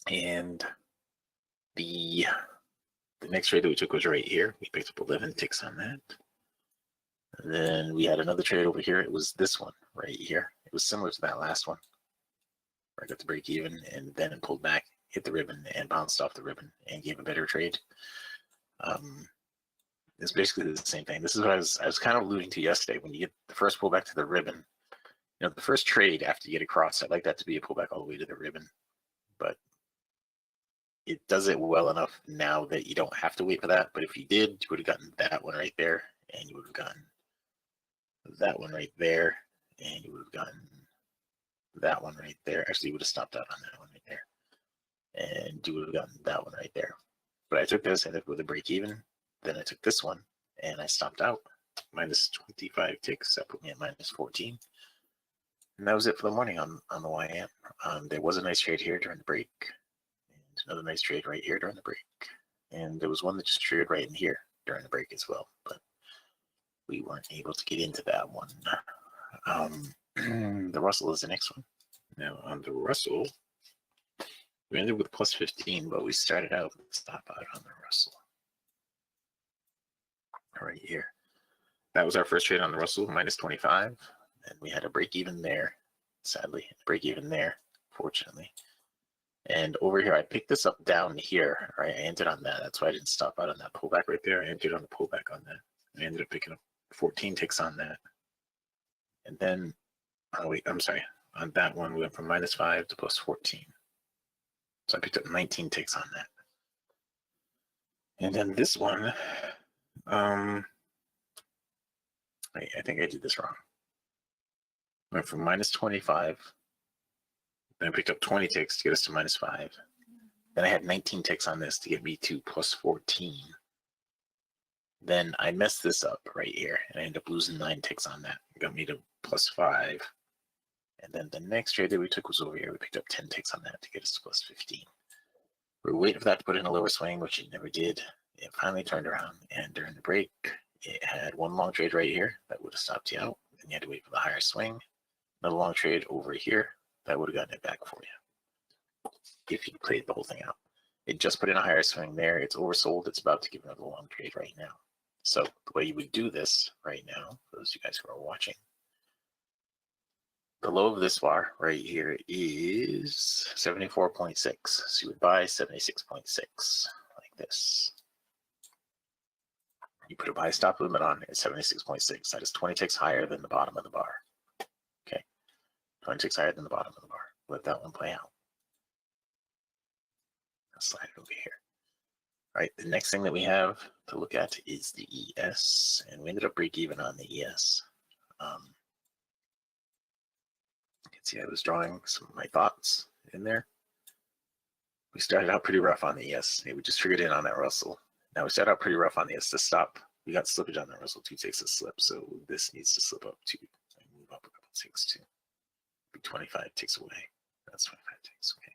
And the next trade that we took was right here. We picked up 11 ticks on that. And then we had another trade over here. It was this one right here. It was similar to that last one, where I got the break even and then it pulled back, hit the ribbon, and bounced off the ribbon and gave a better trade. It's basically the same thing. This is what I was kind of alluding to yesterday. When you get the first pullback to the ribbon, you know, the first trade after you get across, I'd like that to be a pullback all the way to the ribbon. But it does it well enough now that you don't have to wait for that. But if you did, you would have gotten that one right there, and you would have gotten that one right there, and you would have gotten that one right there. Actually, you would have stopped out on that one right there, and you would have gotten that one right there. But I took this, ended up with a break even. Then I took this one, and I stopped out. Minus 25 ticks, that put me at minus 14. And that was it for the morning on the YM. There was a nice trade here during the break, and another nice trade right here during the break. And there was one that just traded right in here during the break as well, but we weren't able to get into that one. The Russell is the next one. Now on the Russell, we ended with plus 15, but we started out with a stop out on the Russell. Right here. That was our first trade on the Russell, minus 25. And we had a break even there, sadly, break even there, fortunately. And over here, I picked this up down here, right? I entered on that. That's why I didn't stop out on that pullback right there. I entered on the pullback on that. I ended up picking up 14 ticks on that. And then, oh wait, I'm sorry. On that one, we went from minus 5 to plus 14. So I picked up 19 ticks on that. And then this one, wait, I think I did this wrong. Went from minus 25, then I picked up 20 ticks to get us to minus 5. Then I had 19 ticks on this to get me to plus 14. Then I messed this up right here, and I ended up losing 9 ticks on that. It got me to plus 5. And then the next trade that we took was over here. We picked up 10 ticks on that to get us to plus 15. We were waiting for that to put in a lower swing, which it never did. It finally turned around, and during the break, it had one long trade right here that would have stopped you out. Then you had to wait for the higher swing. Another long trade over here that would have gotten it back for you if you played the whole thing out. It just put in a higher swing there. It's oversold. It's about to give another long trade right now. So the way you would do this right now, for those of you guys who are watching, the low of this bar right here is 74.6. So you would buy 76.6 like this. You put a buy stop limit on at 76.6. That is 20 ticks higher than the bottom of the bar. Okay, 20 ticks higher than the bottom of the bar. Let that one play out. I'll slide it over here. All right, the next thing that we have to look at is the ES, and we ended up break even on the ES. You can see I was drawing some of my thoughts in there. We started out pretty rough on the ES. We just triggered in on that Russell. Now we started out pretty rough on the ES to stop. We got slippage on that Russell. 2 ticks to slip, so this needs to slip up too. Move up a couple ticks too. Be 25 ticks away. That's 25 ticks. Okay.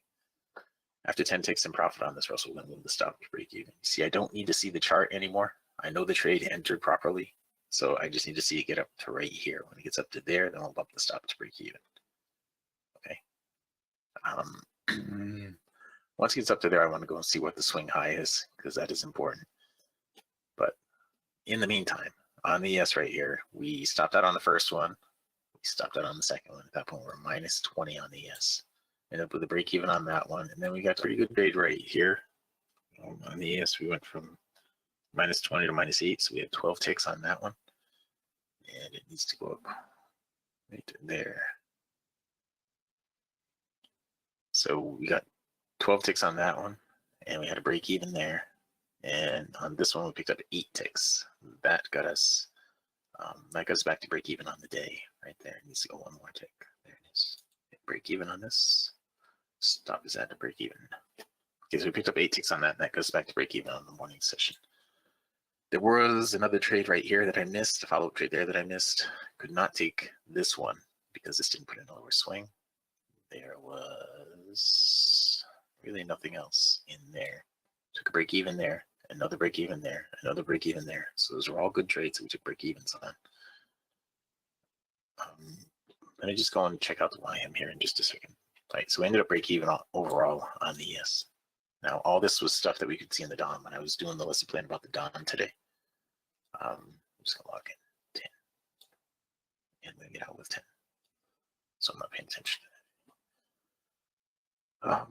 After 10 ticks in profit on this Russell, we're going to move the stop to break even. You see, I don't need to see the chart anymore. I know the trade entered properly, so I just need to see it get up to right here. When it gets up to there, then I'll bump the stop to break even. Okay. Once it gets up to there, I want to go and see what the swing high is, because that is important. But in the meantime, on the ES right here, we stopped out on the first one, stopped out on the second one. At that point, we're minus 20 on the ES. Ended up with a break even on that one. And then we got a pretty good trade right here. On the ES, we went from minus 20 to minus 8. So we had 12 ticks on that one. And it needs to go up right to there. So we got 12 ticks on that one. And we had a break even there. And on this one, we picked up 8 ticks. That got us back to break even on the day right there. It needs to go one more tick. There it is. Break even on this. Stop is at the break even. Okay, so we picked up 8 ticks on that, and that goes back to break even on the morning session. There was another trade right here that I missed, a follow-up trade there that I missed. Could not take this one because this didn't put in a lower swing. There was really nothing else in there. Took a break even there, another break even there, another break even there. So those were all good trades that we took break evens on. Let me just go and check out the YM here in just a second. All right, so we ended up break even overall on the ES. Now, all this was stuff that we could see in the DOM when I was doing the lesson plan about the DOM today. I'm just gonna log in 10 and then get out with 10. So I'm not paying attention to that.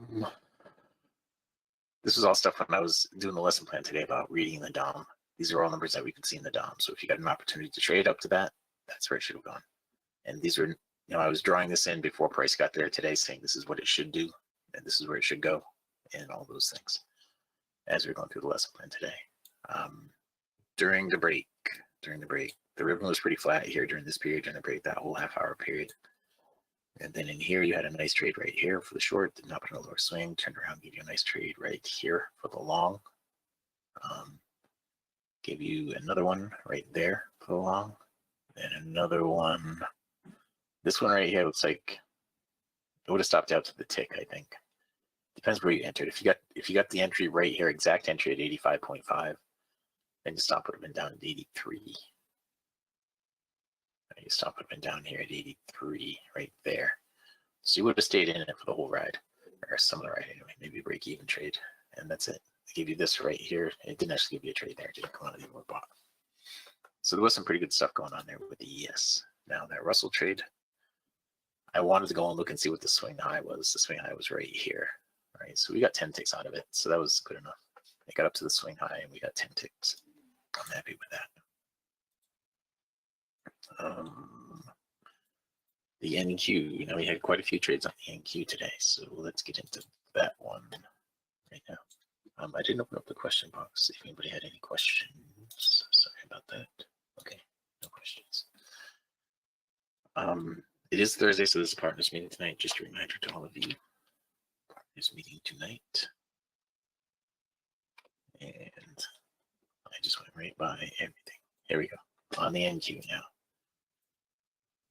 This was all stuff when I was doing the lesson plan today about reading the DOM. These are all numbers that we could see in the DOM. So if you got an opportunity to trade up to that, that's where it should have gone. And these were, I was drawing this in before price got there today, saying this is what it should do, and this is where it should go, and all those things as we're going through the lesson plan today. During the break, the ribbon was pretty flat here during this period, during the break, that whole half-hour period. And then in here, you had a nice trade right here for the short, did not put in a lower swing, turned around, gave you a nice trade right here for the long. Gave you another one right there for the long, and another one. This one right here looks like it would have stopped out to the tick, I think. Depends where you entered. If you got the entry right here, exact entry at 85.5, then your stop would have been down at 83. Your stop would have been down here at 83, right there. So you would have stayed in it for the whole ride, or some of the ride anyway, maybe a break even trade, and that's it. They gave you this right here. It didn't actually give you a trade there. It didn't come out of the order block. So there was some pretty good stuff going on there with the ES. Now that Russell trade, I wanted to go and look and see what the swing high was. The swing high was right here, right? So we got 10 ticks out of it. So that was good enough. It got up to the swing high and we got 10 ticks. I'm happy with that. The NQ, we had quite a few trades on the NQ today. So let's get into that one right now. I didn't open up the question box. If anybody had any questions, sorry about that. Okay, no questions. It is Thursday, so this is partners meeting tonight. Just a reminder to all of you, partners meeting tonight. And I just went right by everything. Here we go. On the NQ now.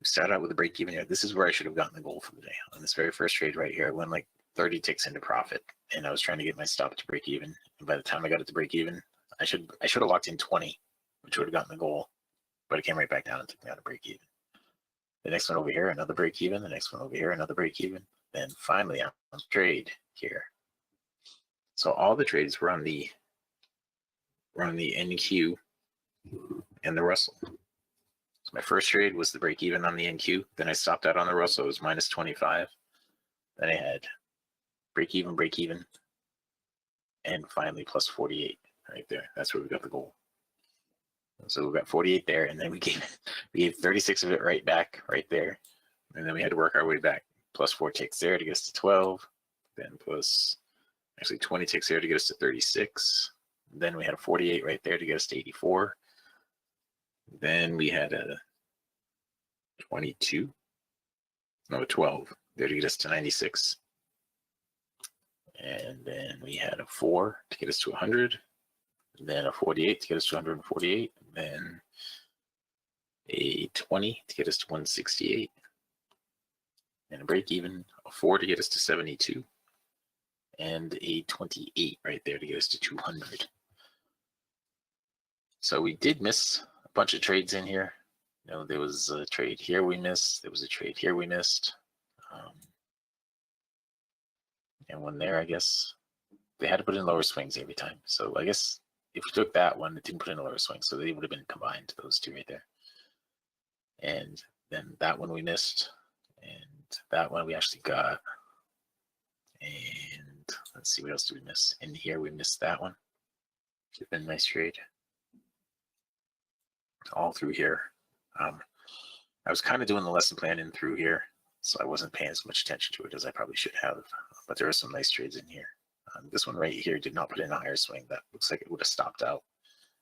We started out with a break even here. This is where I should have gotten the goal for the day. On this very first trade right here, I went like 30 ticks into profit, and I was trying to get my stop to break even. And by the time I got it to break even, I should have locked in 20, which would have gotten the goal, but it came right back down and took me out of break even. The next one over here, another break even. The next one over here, another break even. Then finally, I'm on trade here. So all the trades were on the NQ and the Russell. So my first trade was the break even on the NQ. Then I stopped out on the Russell. It was minus 25. Then I had break even, and finally plus 48 right there. That's where we got the goal. So we got 48 there, and then we gave 36 of it right back right there, and then we had to work our way back. Plus 4 ticks there to get us to 12, then plus actually 20 ticks there to get us to 36. Then we had a 48 right there to get us to 84. Then we had a 12 there to get us to 96. And then we had a 4 to get us to 100. Then a 48 to get us to 148. Then a 20 to get us to 168. And a break even, a 4 to get us to 72. And a 28 right there to get us to 200. So we did miss a bunch of trades in here. There was a trade here we missed. There was a trade here we missed. And one there, I guess. They had to put in lower swings every time. So I guess if we took that one, it didn't put in a lower swing. So they would have been combined, those two right there. And Then that one we missed, and that one we actually got. And let's see, what else did we miss? In here we missed that one. It's been a nice trade. All through here. I was kind of doing the lesson plan in through here, so I wasn't paying as much attention to it as I probably should have. But there are some nice trades in here. This one right here did not put in a higher swing. That looks like it would have stopped out.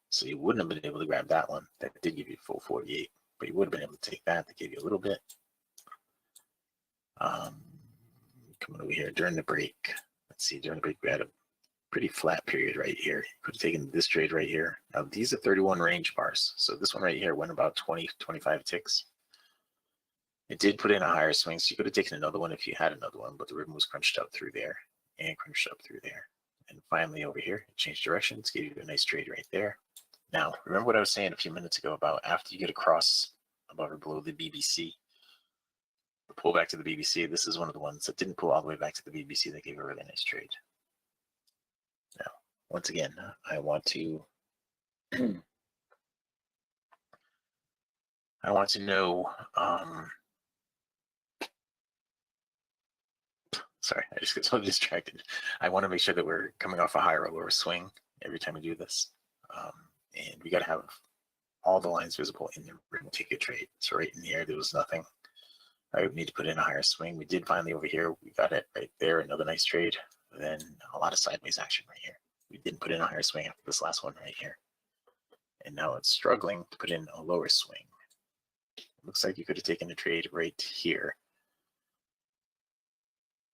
So you wouldn't have been able to grab that one. That did give you a full 48, but you would have been able to take that. That gave you a little bit. Coming over here during the break. Let's see, during the break we had a pretty flat period right here. You could have taken this trade right here. Now these are 31 range bars. So this one right here went about 20, 25 ticks. It did put in a higher swing, so you could have taken another one if you had another one, but the ribbon was crunched up through there and crunched up through there. And finally over here, it changed directions, gave you a nice trade right there. Now, remember what I was saying a few minutes ago about after you get across above or below the BBC, the pull back to the BBC, this is one of the ones that didn't pull all the way back to the BBC that gave a really nice trade. Now, once again, I want to know, sorry, I just get so distracted. I want to make sure that we're coming off a higher or lower swing every time we do this. And we got to have all the lines visible in the ribbon ticket trade. So right in here, there was nothing. I would need to put in a higher swing. We did finally over here. We got it right there. Another nice trade. Then a lot of sideways action right here. We didn't put in a higher swing after this last one right here. And now it's struggling to put in a lower swing. Looks like you could have taken a trade right here.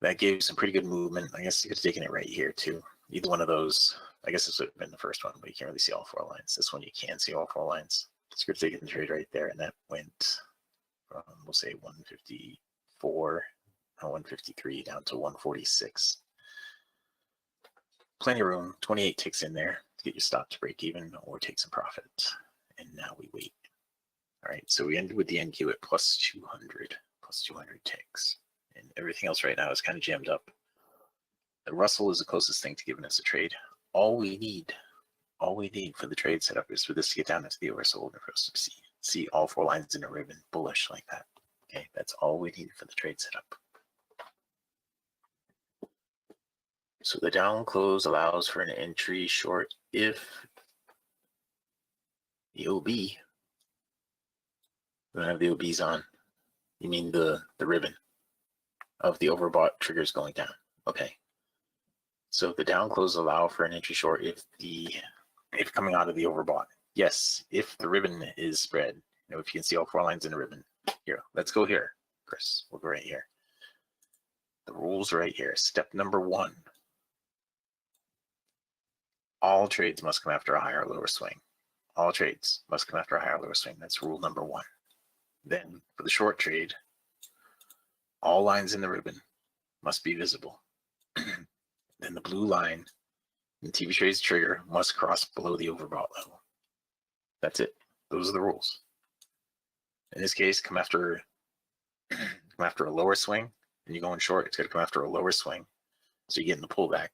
That gave some pretty good movement. I guess you could have taken it right here too. Either one of those. I guess this would have been the first one, but you can't really see all four lines. This one you can see all four lines. So you could have taken the trade right there, and that went from, we'll say 154, 153 down to 146. Plenty of room, 28 ticks in there to get your stop to break even or take some profit. And now we wait. All right, so we ended with the NQ at plus 200 ticks. And everything else right now is kind of jammed up. The Russell is the closest thing to giving us a trade. All we need for the trade setup is for this to get down into the oversold and for us to see all four lines in a ribbon bullish like that. Okay, that's all we need for the trade setup. So the down close allows for an entry short if the OB, we don't have the OBs on. You mean the ribbon of the overbought triggers going down. Okay. So the down close allow for an entry short if coming out of the overbought. Yes, if the ribbon is spread. You know, if you can see all four lines in the ribbon. Here, let's go here, Chris. We'll go right here. The rules right here. Step number 1. All trades must come after a higher or lower swing. All trades must come after a higher or lower swing. That's rule number 1. Then for the short trade, all lines in the ribbon must be visible. Then the blue line in TV trade's trigger must cross below the overbought level. That's it. Those are the rules. In this case, come after a lower swing, and you're going short, it's going to come after a lower swing. So you're getting the pullback.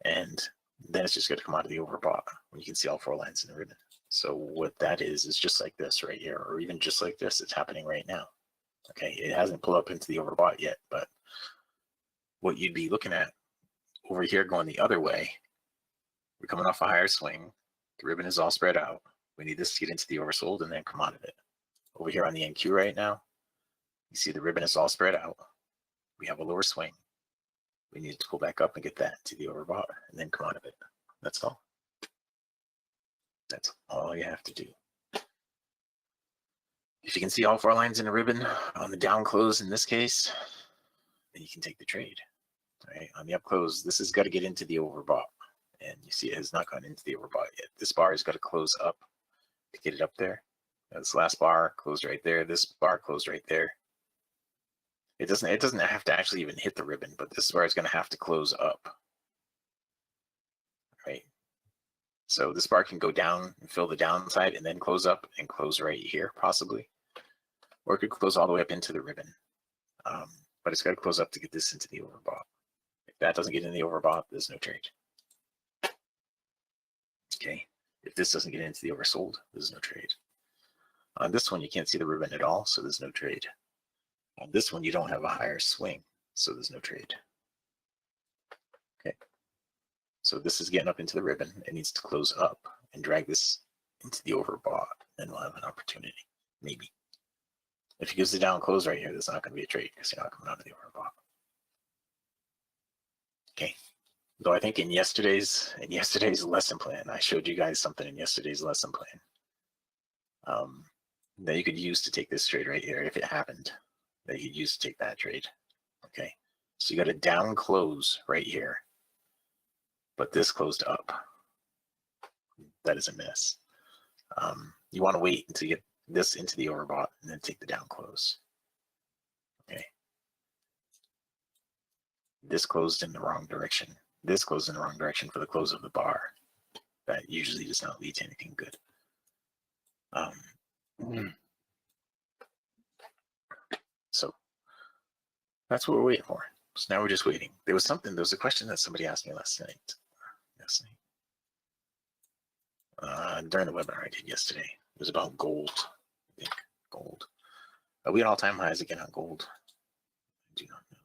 And then it's just going to come out of the overbought when you can see all four lines in the ribbon. So what that is just like this right here, or even just like this, it's happening right now. Okay, it hasn't pulled up into the overbought yet, but what you'd be looking at over here going the other way, we're coming off a higher swing. The ribbon is all spread out. We need this to get into the oversold and then come out of it. Over here on the NQ right now, you see the ribbon is all spread out. We have a lower swing. We need to pull back up and get that to the overbought and then come out of it. That's all. That's all you have to do. If you can see all four lines in a ribbon on the down close in this case, then you can take the trade. All right, on the up close, this has got to get into the overbought. And you see it has not gone into the overbought yet. This bar has got to close up to get it up there. Now, this last bar closed right there. This bar closed right there. It doesn't have to actually even hit the ribbon, but this bar is going to have to close up. Right? So this bar can go down and fill the downside and then close up and close right here, possibly. Or it could close all the way up into the ribbon. But it's got to close up to get this into the overbought. If that doesn't get in the overbought, there's no trade. Okay. If this doesn't get into the oversold, there's no trade. On this one, you can't see the ribbon at all, so there's no trade. On this one, you don't have a higher swing, so there's no trade. Okay. So this is getting up into the ribbon. It needs to close up and drag this into the overbought, and we'll have an opportunity, maybe. If it gives the down close right here, there's not going to be a trade because you're not coming out of the overbought. Okay. Though I think in yesterday's lesson plan, I showed you guys something in yesterday's lesson plan that you could use to take this trade right here if it happened. That you could use to take that trade. Okay. So you got a down close right here, but this closed up. That is a miss. You want to wait until you get this into the overbought and then take the down close. Okay. This closed in the wrong direction. This closed in the wrong direction for the close of the bar. That usually does not lead to anything good. So that's what we're waiting for. So now we're just waiting. There was a question that somebody asked me last night. During the webinar I did yesterday. It was about gold. I think gold. We had all-time highs again on gold. I do not know.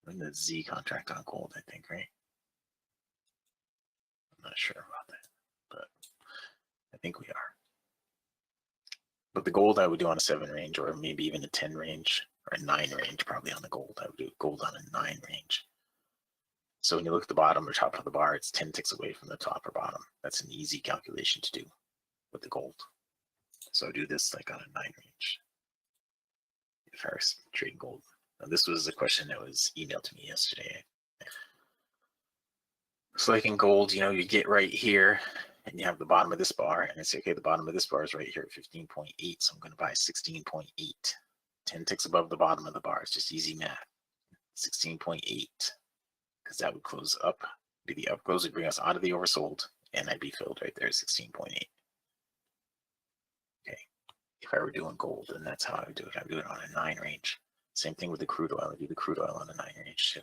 We're in the Z contract on gold, I think, right? I'm not sure about that, but I think we are. But the gold I would do on a 7 range, or maybe even a 10 range, or a 9 range, probably on the gold. I would do gold on a 9 range. So when you look at the bottom or top of the bar, it's 10 ticks away from the top or bottom. That's an easy calculation to do with the gold. So I do this like on a 9 range if I was trading gold. Now this was a question that was emailed to me yesterday. So like in gold, you know, you get right here and you have the bottom of this bar and it's okay, the bottom of this bar is right here at 15.8. So I'm going to buy 16.8. 10 ticks above the bottom of the bar. It's just easy math. 16.8. Because that would close up, be the up close, would bring us out of the oversold, and I'd be filled right there at 16.8. Okay. If I were doing gold, then that's how I would do it. I would do it on a 9 range. Same thing with the crude oil. I do the crude oil on a 9 range too.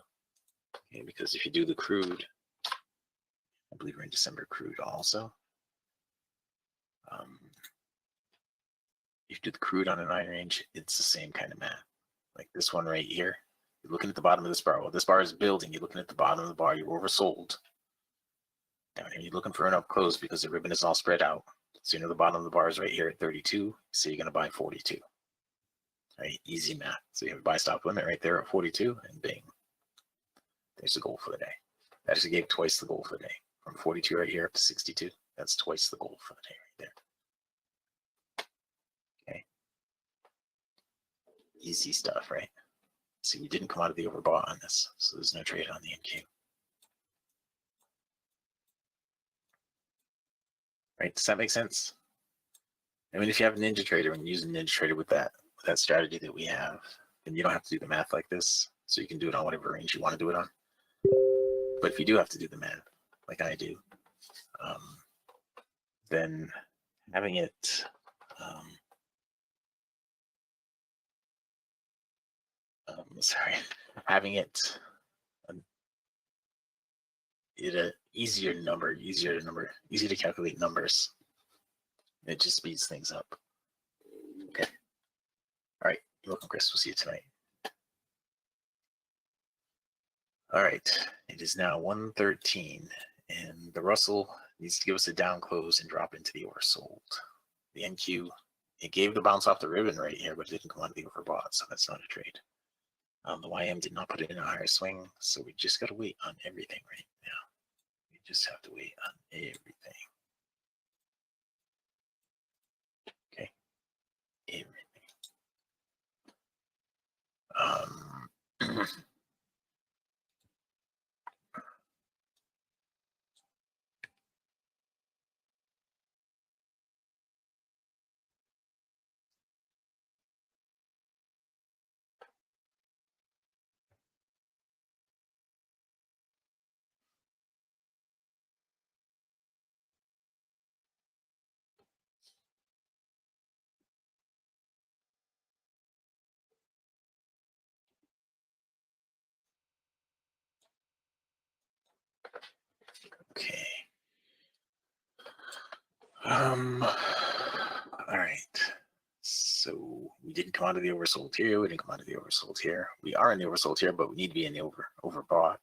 Okay, because if you do the crude, I believe we're in December crude also. If you do the crude on a 9 range, it's the same kind of math. Like this one right here. You're looking at the bottom of this bar. Well, this bar is building. You're looking at the bottom of the bar. You're oversold. Down here, you're looking for an up close because the ribbon is all spread out. So you know the bottom of the bar is right here at 32. So you're going to buy 42. Right? Easy math. So you have a buy stop limit right there at 42, and bing. There's the goal for the day. That actually gave twice the goal for the day. From 42 right here up to 62. That's twice the goal for the day right there. Okay. Easy stuff, right? See, we didn't come out of the overbought on this, so there's no trade on the NQ. Right? Does that make sense? I mean, if you have a Ninja Trader and you use a Ninja Trader with that strategy that we have, then you don't have to do the math like this. So you can do it on whatever range you want to do it on. But if you do have to do the math, like I do, then having it having it an easier to calculate numbers. It just speeds things up. Okay. All right. You're welcome, Chris. We'll see you tonight. All right. It is now 1:13, and the Russell needs to give us a down close and drop into the oversold. The NQ, it gave the bounce off the ribbon right here, but it didn't come out of the overbought, so that's not a trade. The YM did not put it in a higher swing, so we just got to wait on everything right now. We just have to wait on everything. Okay, everything. Okay. All right. We didn't come out of the oversold here. We didn't come out of the oversold here. We are in the oversold here, but we need to be in the overbought.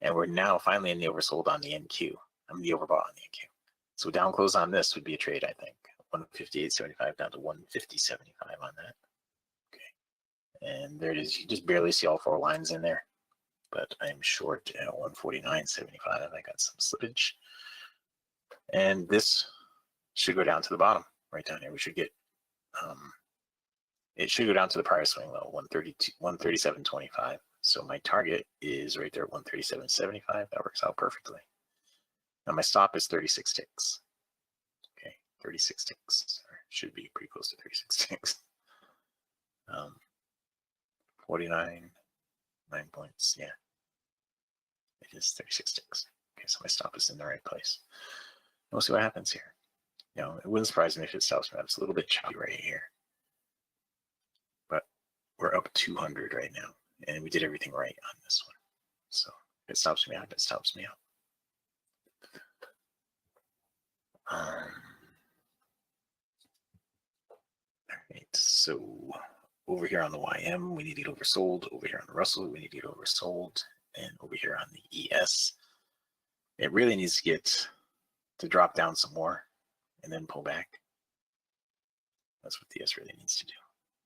And we're now finally in the oversold on the NQ. I'm the overbought on the NQ. So down close on this would be a trade, I think. 158.75 down to 150.75 on that. Okay. And there it is. You just barely see all four lines in there. But I'm short at 149.75. I got some slippage. And this should go down to the bottom, right down here. We should get, it should go down to the prior swing low, 137.25. So my target is right there at 137.75. That works out perfectly. Now my stop is 36 ticks. Okay, 36 ticks. Or should be pretty close to 36 ticks. 49, 9 points. Yeah, it is 36 ticks. Okay, so my stop is in the right place. We'll see what happens here. You know, it wouldn't surprise me if it stops me. It's a little bit choppy right here. But we're up 200 right now. And we did everything right on this one. So if it stops me out, it stops me out. All right, so over here on the YM, we need to get oversold. Over here on the Russell, we need to get oversold. And over here on the ES, it really needs to get to drop down some more and then pull back. That's what the ES really needs to do.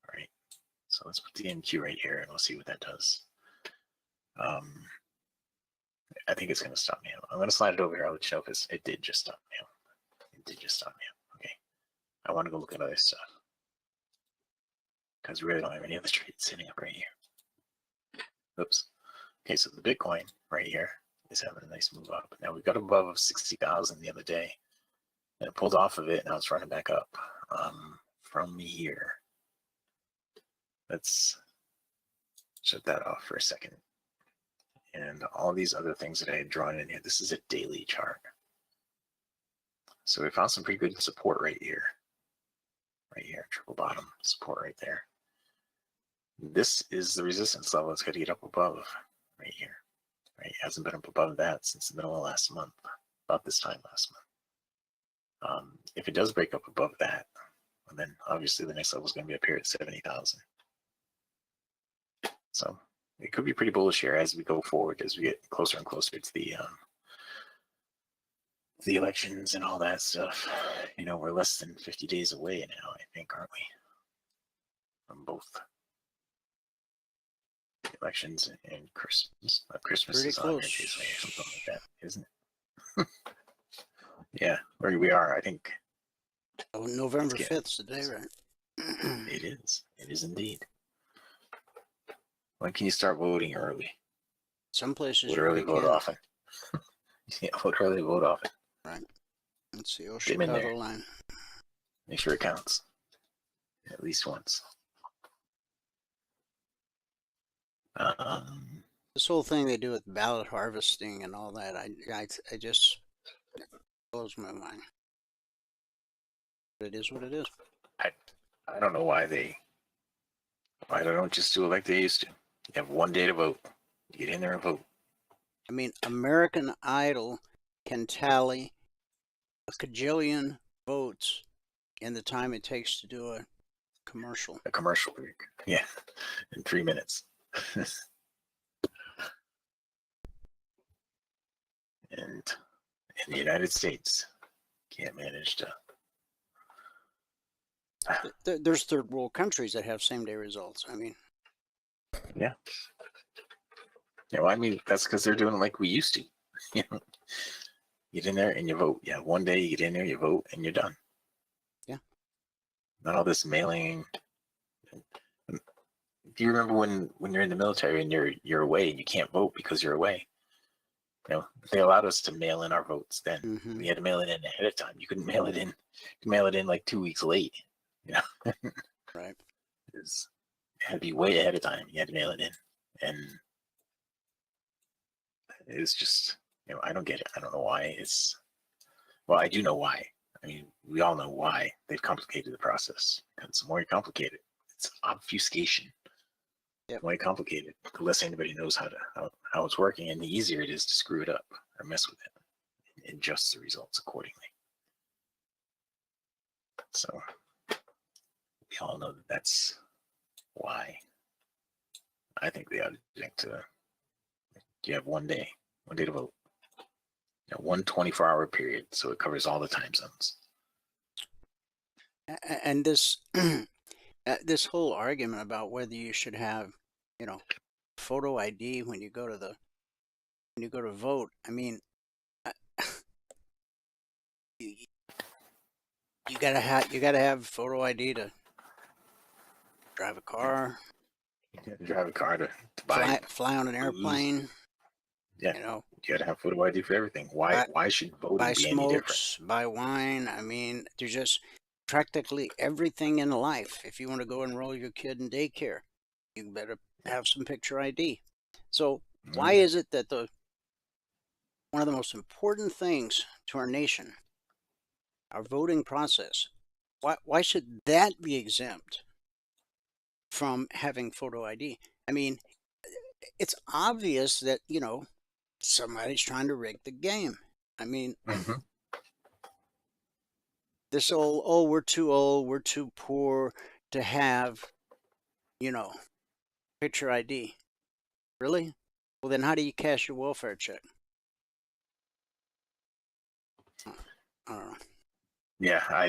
All right. So let's put the NQ right here and we'll see what that does. I think it's going to stop me out. I'm going to slide it over here. I'll let you know if it did just stop me out. It did just stop me out. Okay. I want to go look at other stuff because we really don't have any other trades sitting up right here. Oops. Okay, so the Bitcoin right here is having a nice move up. Now we got above 60,000 the other day and it pulled off of it. Now it's running back up from here. Let's shut that off for a second. And all these other things that I had drawn in here, this is a daily chart. So we found some pretty good support right here. Right here, triple bottom support right there. This is the resistance level. It's got to get up above right here. Right, it hasn't been up above that since the middle of last month, about this time last month. If it does break up above that, then obviously the next level is going to be up here at 70,000. So it could be pretty bullish here as we go forward, as we get closer and closer to the elections and all that stuff. You know, we're less than 50 days away now, I think, aren't we? From both elections and Christmas. Christmas Pretty is close. 100 days away or something like that, isn't it? Yeah, where we are, I think. Oh, November 5th is the day, right? It is. It is indeed. When can you start voting early? Some places Vote you early, really vote can. often. Yeah, vote early, vote often. Right. That's the Get 'em in Chicago there. line. Make sure it counts. At least once. This whole thing they do with ballot harvesting and all that, I just blows my mind. But it is what it is. I don't know why they don't just do it like they used to. You have one day to vote. Get in there and vote. I mean, American Idol can tally a cajillion votes in the time it takes to do a commercial. A commercial break. Yeah. In 3 minutes. And in the United States, can't manage to. There's third world countries that have same day results. I mean, Yeah. Yeah, well, I mean, that's because they're doing it like we used to. You know, get in there and you vote. Yeah, one day you get in there, you vote, and you're done. Yeah. Not all this mailing. Do you remember when you're in the military and you're away and you can't vote because you're away? You know, they allowed us to mail in our votes then. mm-hmm. We had to mail it in ahead of time. You couldn't mail it in. You could mail it in like 2 weeks late. You know, Right. It had to be way ahead of time. You had to mail it in, and it's just, you know, I don't get it. I don't know why well, I do know why. I mean, we all know why they've complicated the process. Because the more you complicate it, it's obfuscation. Yep. The more you complicate it, the less anybody knows how it's working, and the easier it is to screw it up or mess with it and adjust the results accordingly. So we all know that that's why. I think they ought to think to, you have one day to vote. One 24-hour period, so it covers all the time zones. And this this whole argument about whether you should have, photo ID when you go to vote. I mean, you gotta have photo ID to drive a car. You got to drive a car to buy fly on an airplane. Yeah, you got to have photo ID for everything. Why should voting buy be any different? smokes, buy wine. I mean, there's just practically everything in life. If you want to go enroll your kid in daycare, you better have some picture ID. So why is it that one of the most important things to our nation, our voting process, why should that be exempt from having photo ID? I mean, it's obvious that, somebody's trying to rig the game. I mean, this old, we're too old, we're too poor to have, picture ID. Really? Well, then how do you cash your welfare check? I don't know. Yeah, How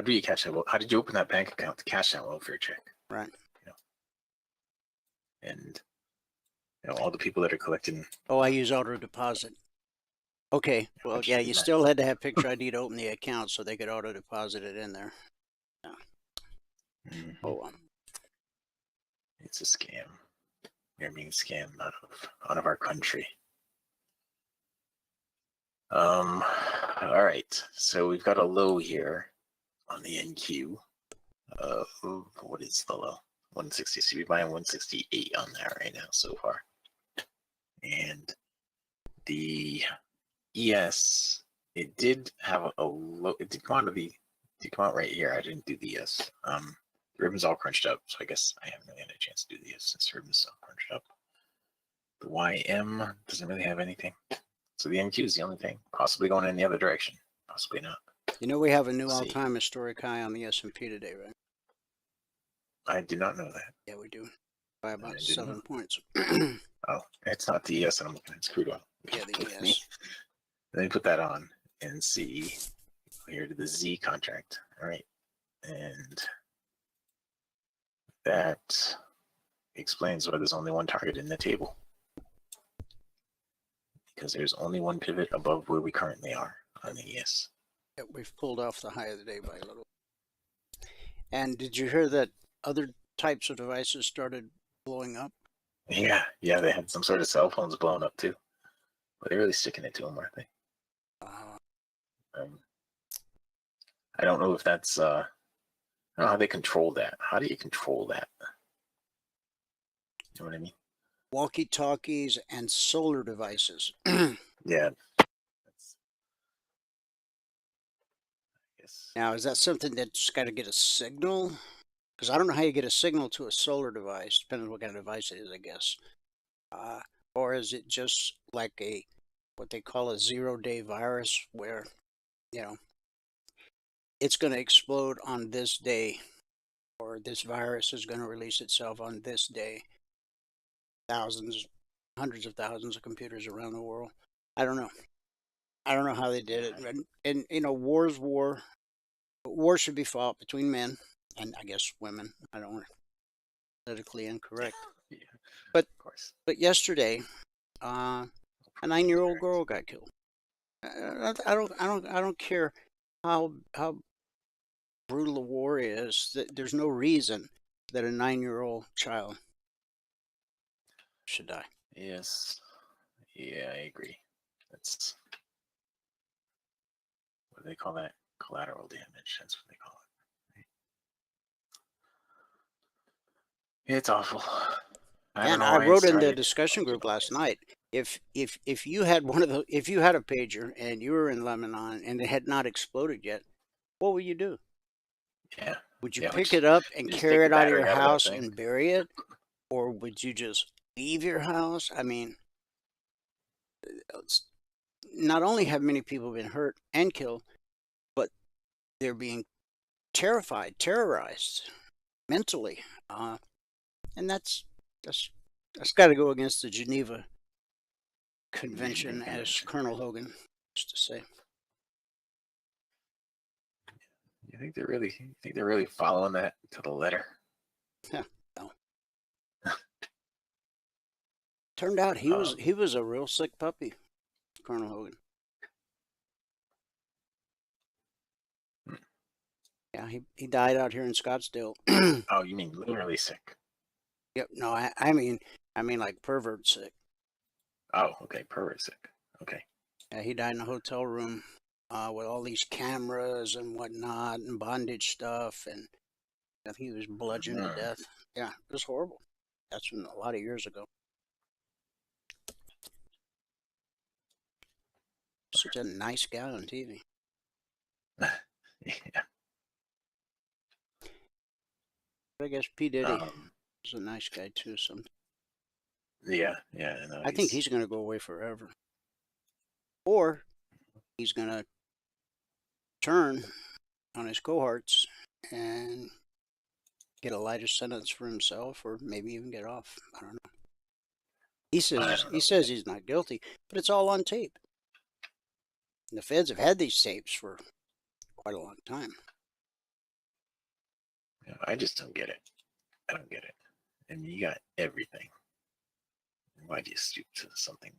do you cash that? How did you open that bank account to cash that welfare check? Right. And all the people that are collecting. Oh, I use auto deposit. Okay. Well, yeah, you still had to have picture ID to open the account so they could auto deposit it in there. Yeah. Oh, it's a scam. You're being scammed out of our country. All right. So we've got a low here on the NQ. What is the low? 160. So we're buying 168 on that right now so far. And the ES, it did have a low. It did come out right here. I didn't do the ES. The ribbon's all crunched up, so I guess I haven't really had a chance to do the ES since the ribbon's all crunched up. The YM doesn't really have anything. So the NQ is the only thing. Possibly going in the other direction. Possibly not. We have a new all-time historic high on the S&P today, right? I did not know that. Yeah, we do. By about 7 points. Oh, it's not the ES that I'm looking at. It's crude oil. Yeah, the ES. Let me put that on and see. Here to the Z contract. All right. And that explains why there's only one target in the table. Because there's only one pivot above where we currently are on the ES. Yeah, we've pulled off the high of the day by a little. And did you hear that other types of devices started blowing up? Yeah, they had some sort of cell phones blowing up too. But they're really sticking it to them, aren't they? I don't know if that's, I don't know how they control that. How do you control that? You know what I mean? Walkie-talkies and solar devices. Yeah. Now, is that something that's got to get a signal? Because I don't know how you get a signal to a solar device, depending on what kind of device it is, I guess. Or is it just like what they call a 0-day virus where, it's going to explode on this day, or this virus is going to release itself on this day. Hundreds of thousands of computers around the world. I don't know. I don't know how they did it. And war's war. War should be fought between men and, I guess, women. I don't want to be politically incorrect. Yeah, but of course. But yesterday, a 9-year-old girl got killed. I don't care how brutal the war is. There's no reason that a 9-year-old child should die. Yes. Yeah, I agree. That's, what do they call that? Collateral damage. That's what they call it. It's awful. I wrote in the discussion group last night. If you had if you had a pager and you were in Lebanon and it had not exploded yet, what would you do? Yeah. Would you pick it up and carry it out of your house and bury it, or would you just leave your house? I mean, not only have many people been hurt and killed, but they're being terrified, terrorized mentally, and that's got to go against the Geneva Convention, as Colonel Hogan used to say. You think they're really following that to the letter? No. Turned out he was a real sick puppy, Colonel Hogan. Yeah, he died out here in Scottsdale. Oh, you mean literally sick? Yep. No, I mean like pervert sick. Oh, okay, pervert sick. Okay. Yeah, he died in a hotel room with all these cameras and whatnot and bondage stuff, and I think he was bludgeoned to death. Yeah, it was horrible. That's from a lot of years ago. Such a nice guy on TV. Yeah. But I guess P. Diddy is a nice guy too. Yeah, yeah. No, I think he's going to go away forever, or he's going to turn on his cohorts and get a lighter sentence for himself, or maybe even get off. I don't know. He says he's not guilty, but it's all on tape. And the feds have had these tapes for quite a long time. Yeah, I just don't get it. I don't get it. I mean, you got everything. Why do you stoop to something?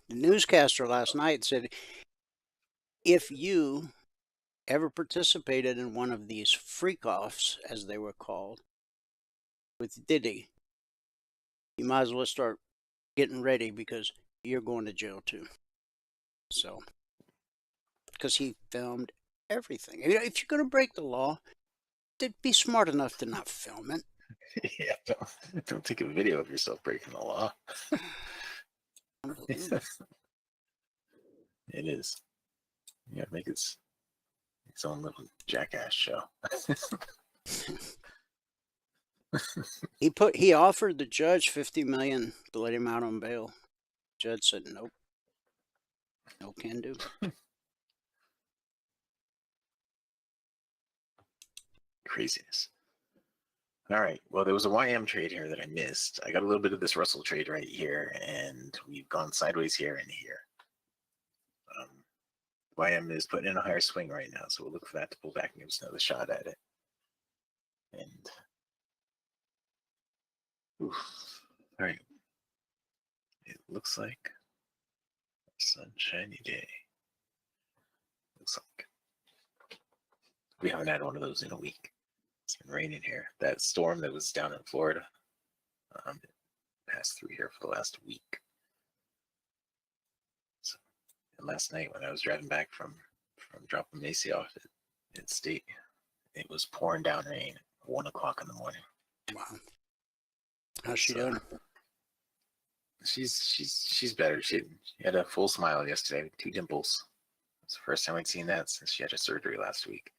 The newscaster last night said, if you ever participated in one of these freak-offs, as they were called, with Diddy, you might as well start getting ready, because you're going to jail too. So, because he filmed everything. If you're going to break the law, be smart enough to not film it. Yeah, don't take a video of yourself breaking the law. It is. Yeah, make its own little jackass show. He offered the judge $50 million to let him out on bail. Judge said nope. No can do. Craziness. All right. Well, there was a YM trade here that I missed. I got a little bit of this Russell trade right here, and we've gone sideways here and here. YM is putting in a higher swing right now, so we'll look for that to pull back and give us another shot at it. And oof. All right. It looks like a sunshiny day. Looks like we haven't had one of those in a week. It's been raining here. That storm that was down in Florida passed through here for the last week. So, and last night when I was driving back from dropping Macy off at State, it was pouring down rain at 1 o'clock in the morning. Wow. How's she doing? She's better. She had a full smile yesterday with 2 dimples. It's the first time I'd seen that since she had her surgery last week.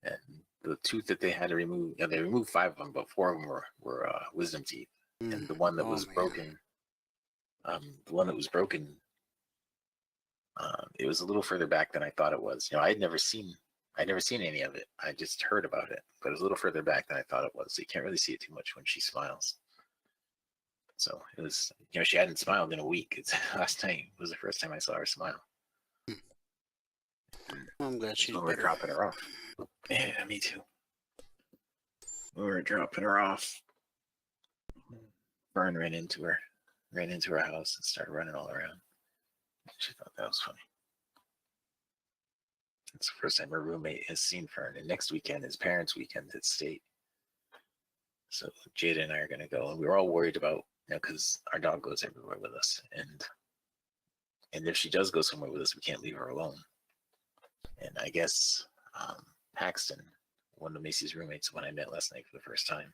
And the tooth that they had to remove, they removed 5 of them, but 4 of them were wisdom teeth. And the one that was broken, it was a little further back than I thought it was. I'd never seen any of it. I just heard about it, but it was a little further back than I thought it was. So you can't really see it too much when she smiles. So it was, she hadn't smiled in a week. Last night was the first time I saw her smile. I'm glad she's when better. We're dropping her off. Yeah, me too. We were dropping her off. Vern ran into her house and started running all around. She thought that was funny. It's the first time her roommate has seen Fern, and next weekend is parents' weekend at State. So Jada and I are going to go, and we were all worried about, because our dog goes everywhere with us, and if she does go somewhere with us, we can't leave her alone. And I guess Paxton, one of Macy's roommates, when I met last night for the first time,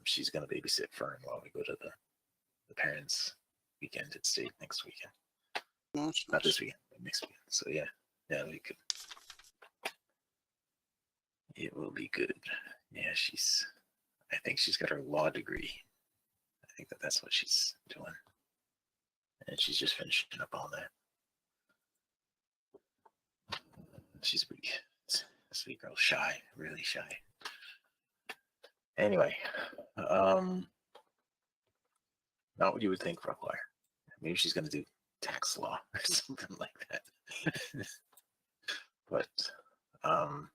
she's going to babysit Fern while we go to the parents' weekend at State next weekend. Well, that's Not nice. this weekend, but next weekend. So yeah, we could. It will be good. Yeah, I think she's got her law degree. I think that's what she's doing. And she's just finishing up all that. She's pretty good. girl's shy, really shy. Anyway, not what you would think for a lawyer. Maybe she's going to do tax law or something like that. But, all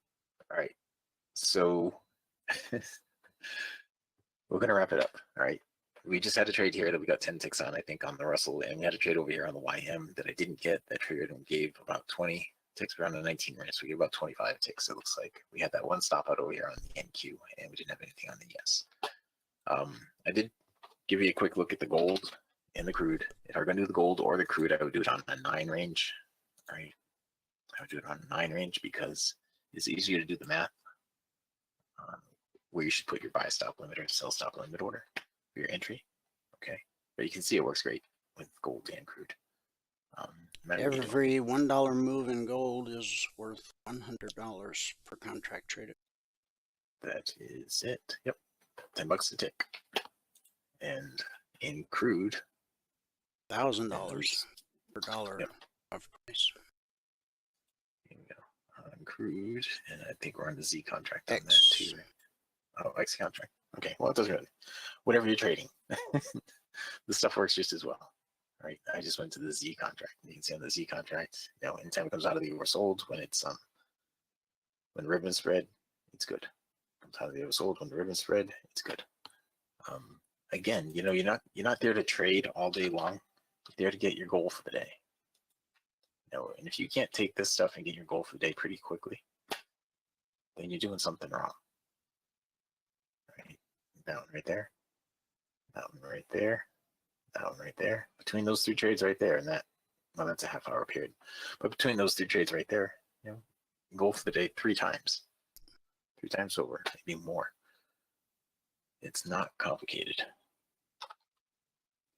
right. So we're going to wrap it up. All right. We just had a trade here that we got 10 ticks on, I think, on the Russell, and we had a trade over here on the YM that I didn't get. That triggered and gave about 20 ticks around the 19 minutes. So we gave about 25 ticks. It looks like we had that one stop out over here on the NQ, and we didn't have anything on the yes. I did give you a quick look at the gold and the crude. If I were going to do the gold or the crude, I would do it on a 9 range. All right. I would do it on a 9 range because it's easier to do the math where you should put your buy stop limit or sell stop limit order for your entry. Okay. But you can see it works great with gold and crude. Every $1 move in gold is worth $100 per contract traded. That is it. Yep. $10 a tick. And in crude, $1,000 per dollar of price. Here we go. On crude, and I think we're on the Z contract X. on that too. Oh, X contract. Okay, well, it doesn't really. Whatever you're trading, the stuff works just as well. Right? I just went to the Z contract. You can see on the Z contract, anytime it comes out of the oversold, when it's when the ribbon spread, it's good. Comes out of the oversold when the ribbon spread, it's good. Again, you're not there to trade all day long. You're there to get your goal for the day. And if you can't take this stuff and get your goal for the day pretty quickly, then you're doing something wrong. Right? That one right there. That one right there. That one right there. Between those 3 trades right there, and that's a half-hour period. But between those 3 trades right there, goal for the day 3 times. 3 times over, maybe more. It's not complicated.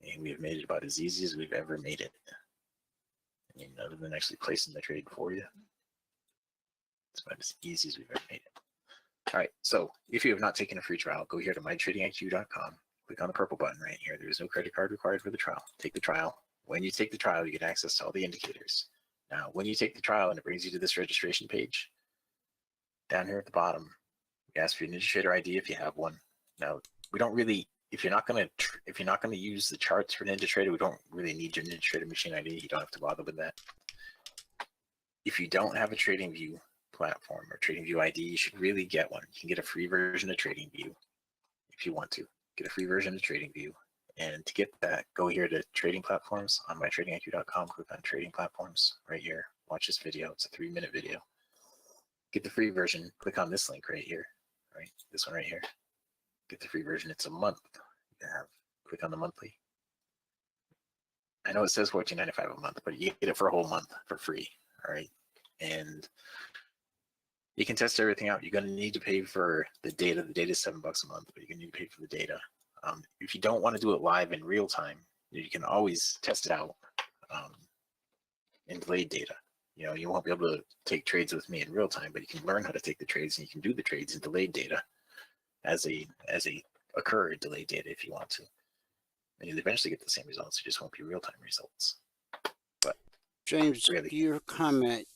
And we have made it about as easy as we've ever made it. I mean, other than actually placing the trade for you, it's about as easy as we've ever made it. All right, so if you have not taken a free trial, go here to mytradingiq.com. Click on the purple button right here. There is no credit card required for the trial. Take the trial. When you take the trial, you get access to all the indicators. Now, when you take the trial and it brings you to this registration page, down here at the bottom, we ask for your NinjaTrader ID if you have one. Now, we don't really, if you're not going to use the charts for NinjaTrader, we don't really need your NinjaTrader machine ID. You don't have to bother with that. If you don't have a TradingView platform or TradingView ID, you should really get one. You can get a free version of TradingView if you want to. Get a free version of TradingView. And to get that, go here to Trading Platforms on mytradingiq.com. Click on Trading Platforms right here. Watch this video. It's a 3-minute video. Get the free version. Click on this link right here. Right, this one right here. Get the free version. It's a month. Click on the monthly. I know it says $14.95 a month, but you get it for a whole month for free. All right, and you can test everything out. You're going to need to pay for the data. The data is $7 a month, but you're going to need to pay for the data. If you don't want to do it live in real time, you can always test it out in delayed data. You won't be able to take trades with me in real time, but you can learn how to take the trades, and you can do the trades in delayed data as a occur delayed data if you want to. And you'll eventually get the same results. It just won't be real-time results. But James, really, your comment,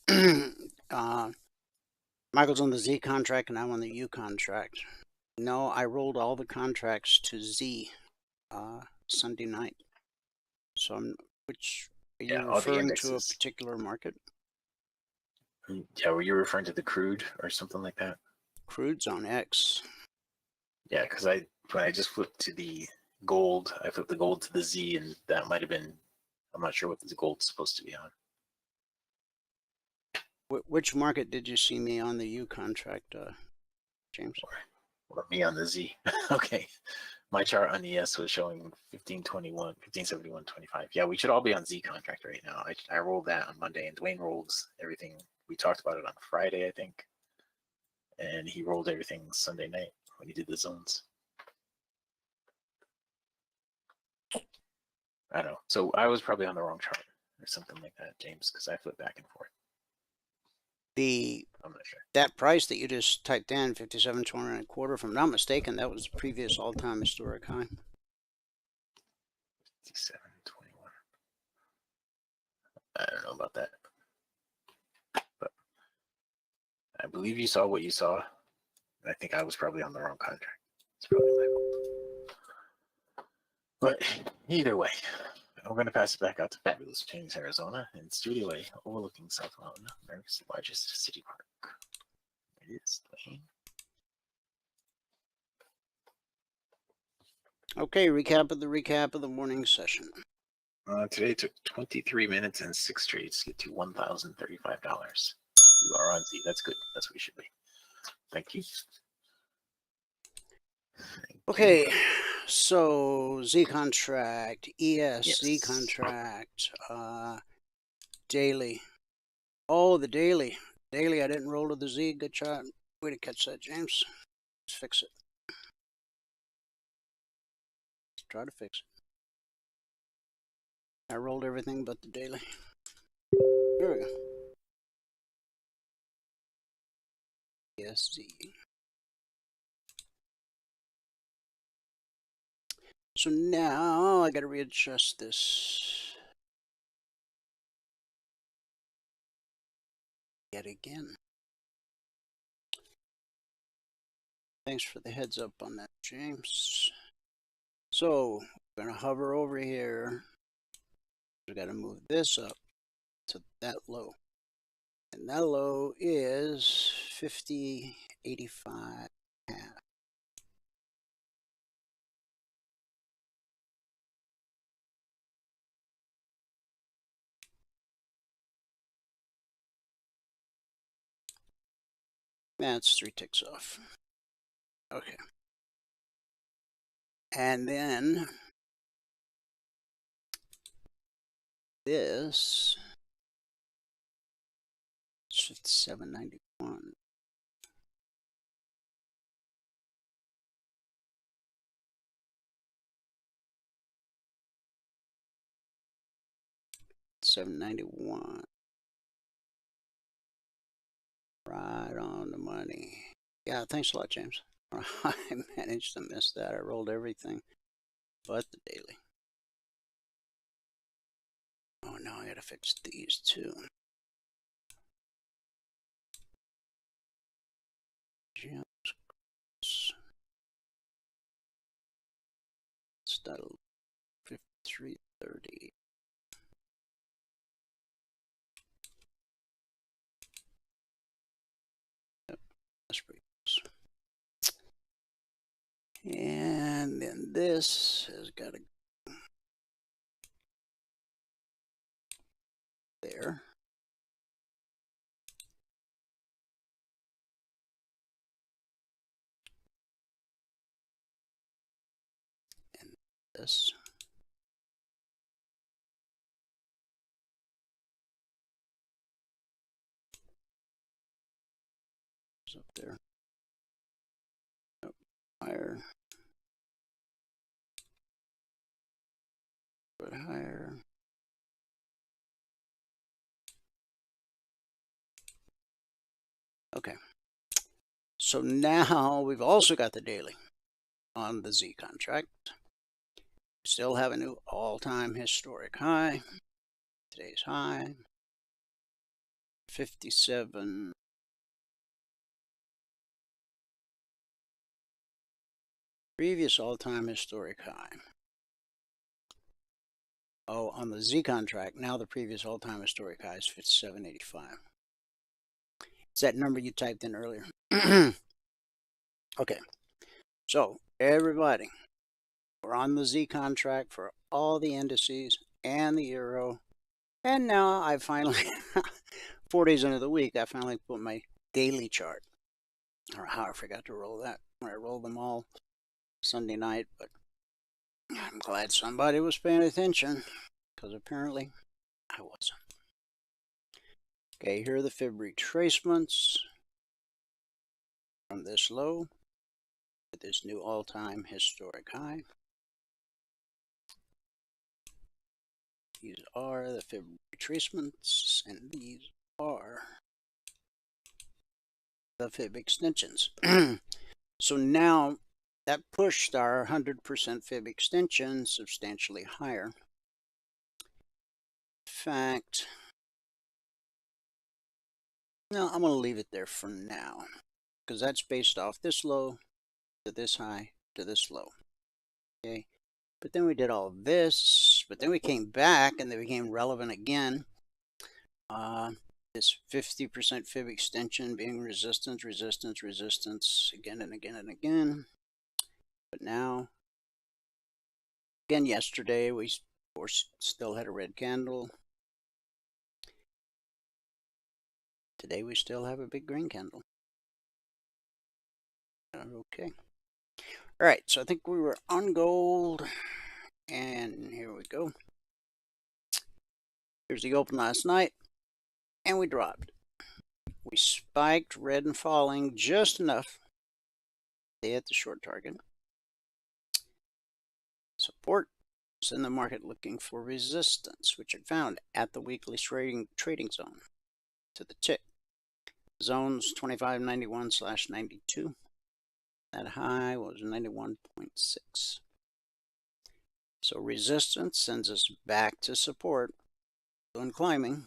Michael's on the Z contract and I'm on the U contract. No, I rolled all the contracts to Z Sunday night. So are you referring to a particular market? Yeah, were you referring to the crude or something like that? Crude's on X. Yeah, because when I just flipped to the gold, I flipped the gold to the Z, and that might have been, I'm not sure what the gold's supposed to be on. Which market did you see me on the U contract, James? Or me on the Z. Okay. My chart on the S was showing 1521, 1571.25. Yeah, we should all be on Z contract right now. I rolled that on Monday, and Dwayne rolled everything. We talked about it on Friday, I think. And he rolled everything Sunday night when he did the zones. I don't know. So I was probably on the wrong chart or something like that, James, because I flipped back and forth. I'm not sure. That price that you just typed in, 57.20 if I'm not mistaken, that was the previous all-time historic high. 57.21. I don't know about that, but I believe you saw what you saw. I think I was probably on the wrong contract. It's probably my fault. But either way, I'm going to pass it back out to fabulous Phoenix, Arizona, in Studio A, overlooking South Mountain, America's largest city park. It is Lane. Okay, recap of the morning session. Today it took 23 minutes and 6 trades to get to $1,035. You are on Z. That's good. That's what we should be. Thank you. Okay, so Z contract, ES, Yes. Z contract, daily. Oh, the daily. Daily, I didn't roll to the Z. Good shot. Way to catch that, James. Let's fix it. Let's try to fix it. I rolled everything but the daily. Here we go. ESZ. So now I got to readjust this yet again. Thanks for the heads up on that, James. So we're going to hover over here. We got to move this up to that low. And that low is 50.85. That's 3 ticks off. Okay. And then this is 57.91. $7.91. Right on the money. Yeah, thanks a lot, James. I managed to miss that. I rolled everything but the daily. Oh, now I gotta fix these too. Start 53.30. Yep, that's pretty close. And then this has got to go there. And this. Is up there. Nope. Higher. But higher. Okay. So now we've also got the daily on the Z contract. Still have a new all-time historic high. Today's high, 57. Previous all-time historic high. Oh, on the Z contract, now the previous all-time historic high is 57.85. It's that number you typed in earlier. Okay, so everybody, we're on the Z contract for all the indices and the euro. And now I finally, 4 days into the week, I finally put my daily chart. I don't know how I forgot to roll that when I rolled them all Sunday night, but I'm glad somebody was paying attention because apparently I wasn't. Okay, here are the fib retracements from this low to this new all-time historic high. These are the fib retracements, and these are the fib extensions. So now that pushed our 100% fib extension substantially higher. In fact, No, I'm going to leave it there for now because that's based off this low to this high to this low. Okay. But then we did all of this, but then we came back and they became relevant again. This 50% fib extension being resistance, resistance, resistance again and again and again. But now, again, yesterday we of course still had a red candle. Today we still have a big green candle. Okay. All right, so I think we were on gold, and here we go. Here's the open last night, and we dropped. We spiked red and falling just enough. They hit the short target. Support is in the market looking for resistance, which it found at the weekly trading zone to the tick. Zones 2591/92. That high was 91.6. So resistance sends us back to support. Blue and climbing.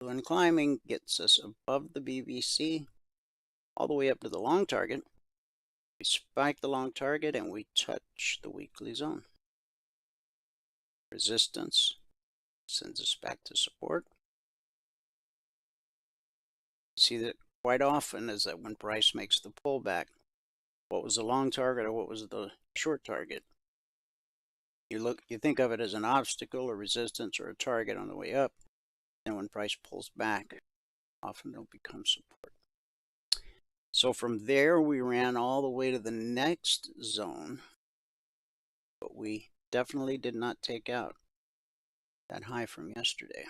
Blue and climbing gets us above the BBC all the way up to the long target. We spike the long target and we touch the weekly zone. Resistance sends us back to support. You see that quite often is that when price makes the pullback, what was the long target or what was the short target? You think of it as an obstacle or resistance or a target on the way up, and when price pulls back, often it'll become support. So from there we ran all the way to the next zone, but we definitely did not take out that high from yesterday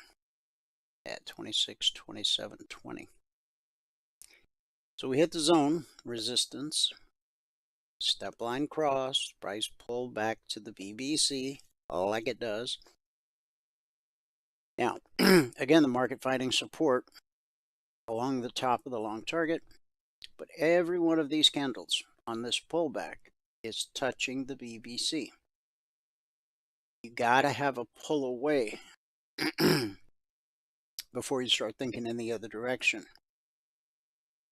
at 26.2720. So we hit the zone, resistance, step line cross, price pulled back to the BBC like it does. Now, again, the market finding support along the top of the long target, but every one of these candles on this pullback is touching the BBC. You gotta have a pull away before you start thinking in the other direction.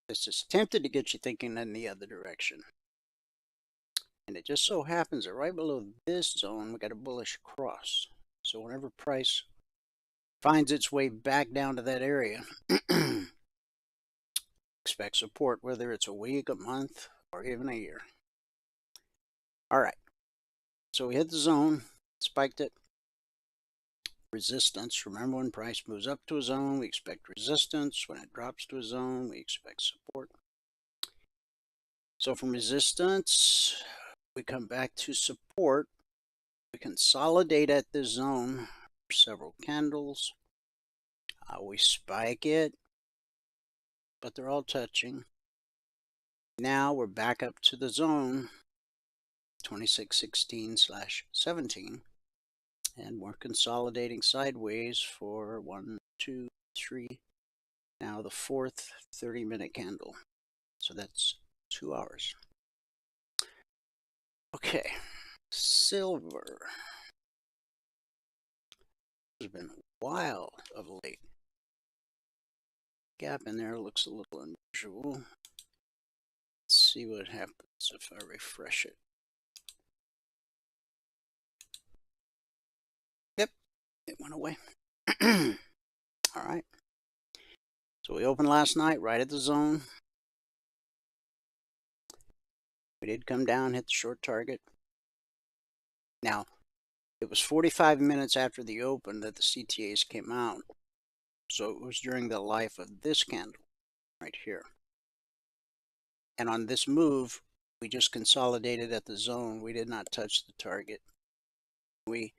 This is tempted to get you thinking in the other direction. And it just so happens that right below this zone, we got a bullish cross. So whenever price finds its way back down to that area, expect support, whether it's a week, a month, or even a year. All right. So we hit the zone, spiked it. Resistance. Remember, when price moves up to a zone, we expect resistance. When it drops to a zone, we expect support. So from resistance, we come back to support. We consolidate at this zone for several candles. We spike it, but they're all touching. Now we're back up to the zone 2616/17, and we're consolidating sideways for 1, 2, 3. Now the fourth 30-minute candle. So that's 2 hours. Okay, silver has been wild of late. Gap in there looks a little unusual. Let's see what happens if I refresh it. Yep, it went away. All right. So we opened last night right at the zone. We did come down, hit the short target. Now, it was 45 minutes after the open that the CTAs came out. So it was during the life of this candle right here. And on this move, we just consolidated at the zone. We did not touch the target. We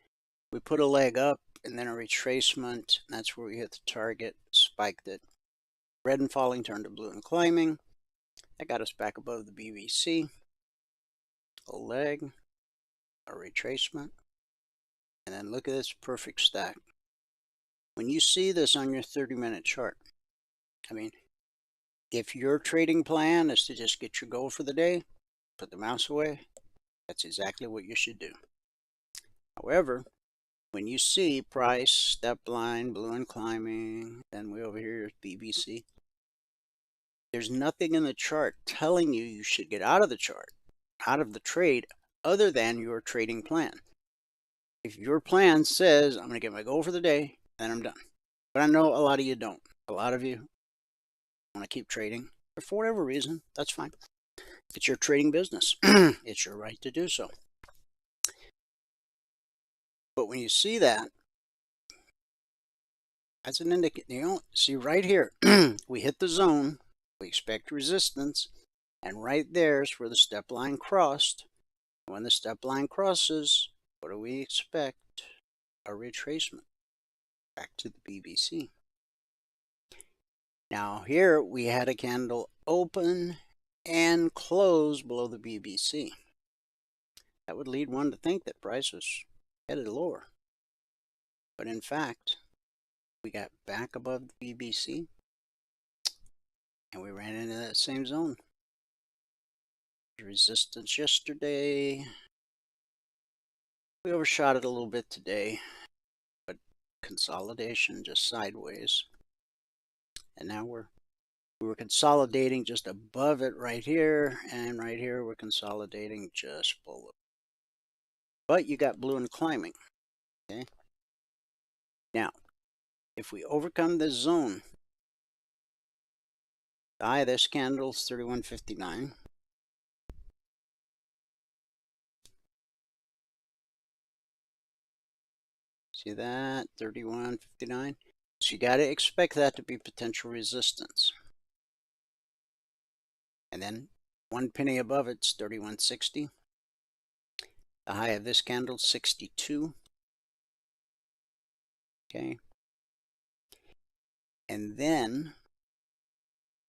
put a leg up and then a retracement. And that's where we hit the target, spiked it. Red and falling turned to blue and climbing. That got us back above the BBC. A leg, a retracement. And then look at this perfect stack. When you see this on your 30-minute chart, I mean, if your trading plan is to just get your goal for the day, put the mouse away, that's exactly what you should do. However, when you see price, step line, blue and climbing, then we over here is BBC. There's nothing in the chart telling you you should get out of the chart, out of the trade, other than your trading plan. If your plan says, I'm going to get my goal for the day, then I'm done. But I know a lot of you don't. A lot of you want to keep trading, or for whatever reason, that's fine. It's your trading business. It's your right to do so. But when you see that, that's an indicator. You know, see right here, we hit the zone, we expect resistance, and right there is where the step line crossed. When the step line crosses, what do we expect? A retracement back to the BBC. Now here we had a candle open and close below the BBC. That would lead one to think that price was headed lower. But in fact, we got back above the BBC and we ran into that same zone. Resistance yesterday. We overshot it a little bit today, but consolidation just sideways. And now we were consolidating just above it right here, and right here we're consolidating just below. But you got blue and climbing. Okay. Now, if we overcome this zone, the high of this candle is 31.59. See that? 31.59. So you got to expect that to be potential resistance. And then 1 penny above it's 31.60. The high of this candle 62. Okay. And then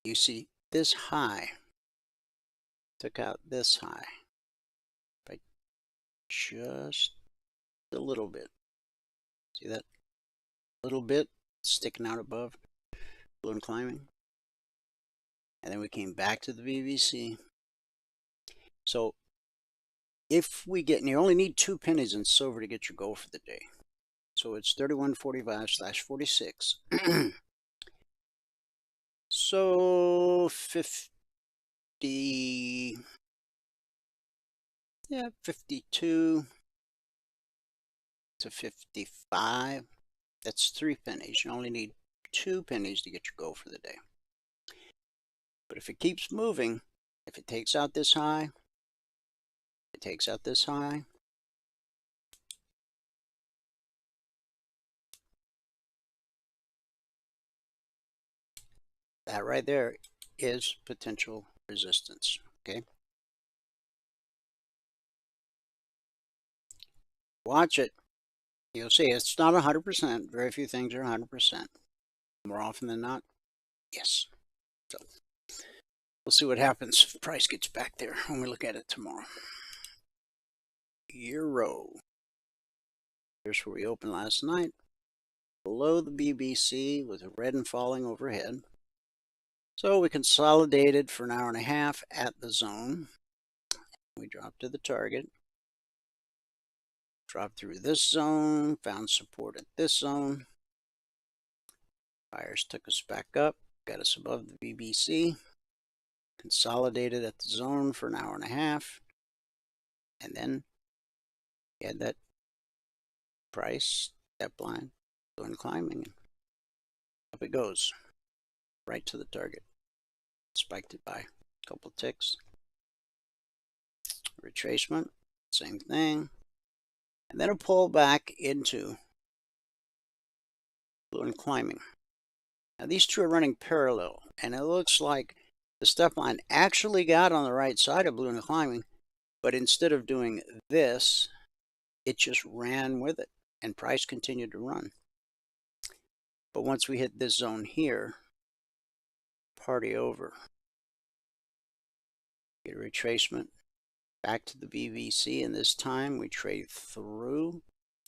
you see this high took out this high by just a little bit. See that little bit sticking out above, blue and climbing. And then we came back to the BBC. So if we get, and you only need 2 pennies in silver to get your goal for the day. So it's 31.45/46. So 50, yeah, 52 to 55. That's 3 pennies. You only need 2 pennies to get your goal for the day. But if it keeps moving, if it takes out this high, it takes out this high, that right there is potential resistance. Okay. Watch it. You'll see it's not 100%. Very few things are 100%. More often than not, yes. So we'll see what happens if the price gets back there when we look at it tomorrow. Euro. Here's where we opened last night. Below the BBC with a red and falling overhead. So we consolidated for an hour and a half at the zone. We dropped to the target. Dropped through this zone, found support at this zone. Buyers took us back up, got us above the BBC. Consolidated at the zone for an hour and a half. And then we had that price, step line, going climbing. Up it goes, right to the target. Spiked it by a couple of ticks. Retracement, same thing. And then a pull back into blue and climbing. Now these two are running parallel, and it looks like the step line actually got on the right side of blue and climbing, but instead of doing this, it just ran with it, and price continued to run. But once we hit this zone here, party over. Get a retracement back to the BBC, and this time we trade through,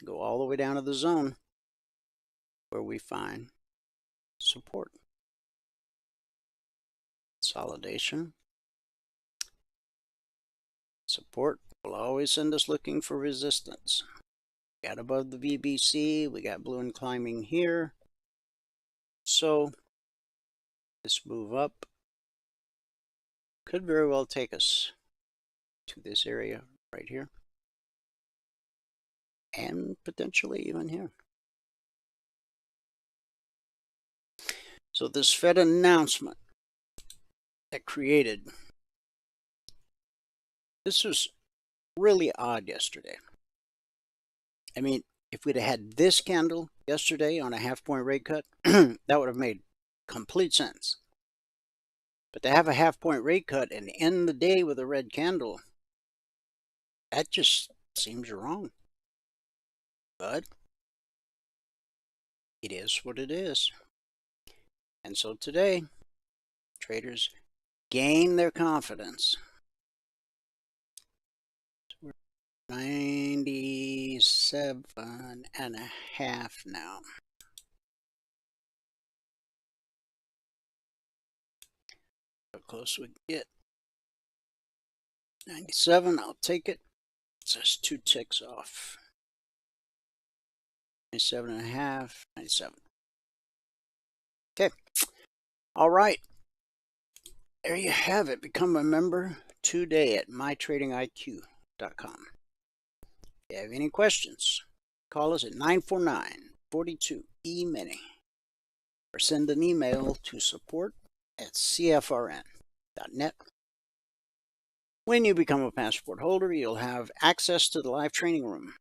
go all the way down to the zone where we find support. Consolidation. Support will always send us looking for resistance. Got above the VBC. We got blue and climbing here. So this move up could very well take us to this area right here. And potentially even here. So this Fed announcement that created, this was really odd yesterday. I mean, if we'd have had this candle yesterday on a half-point rate cut, that would have made complete sense. But to have a half-point rate cut and end the day with a red candle, that just seems wrong. But it is what it is. And so today, traders gain their confidence. 97.5 now. How close we get. 97, I'll take it. It's just 2 ticks off. 97.5, 97. Okay. All right. There you have it. Become a member today at mytradingiq.com. If you have any questions, call us at 949-42-EMINI or send an email to support@cfrn.net. When you become a passport holder, you'll have access to the live training room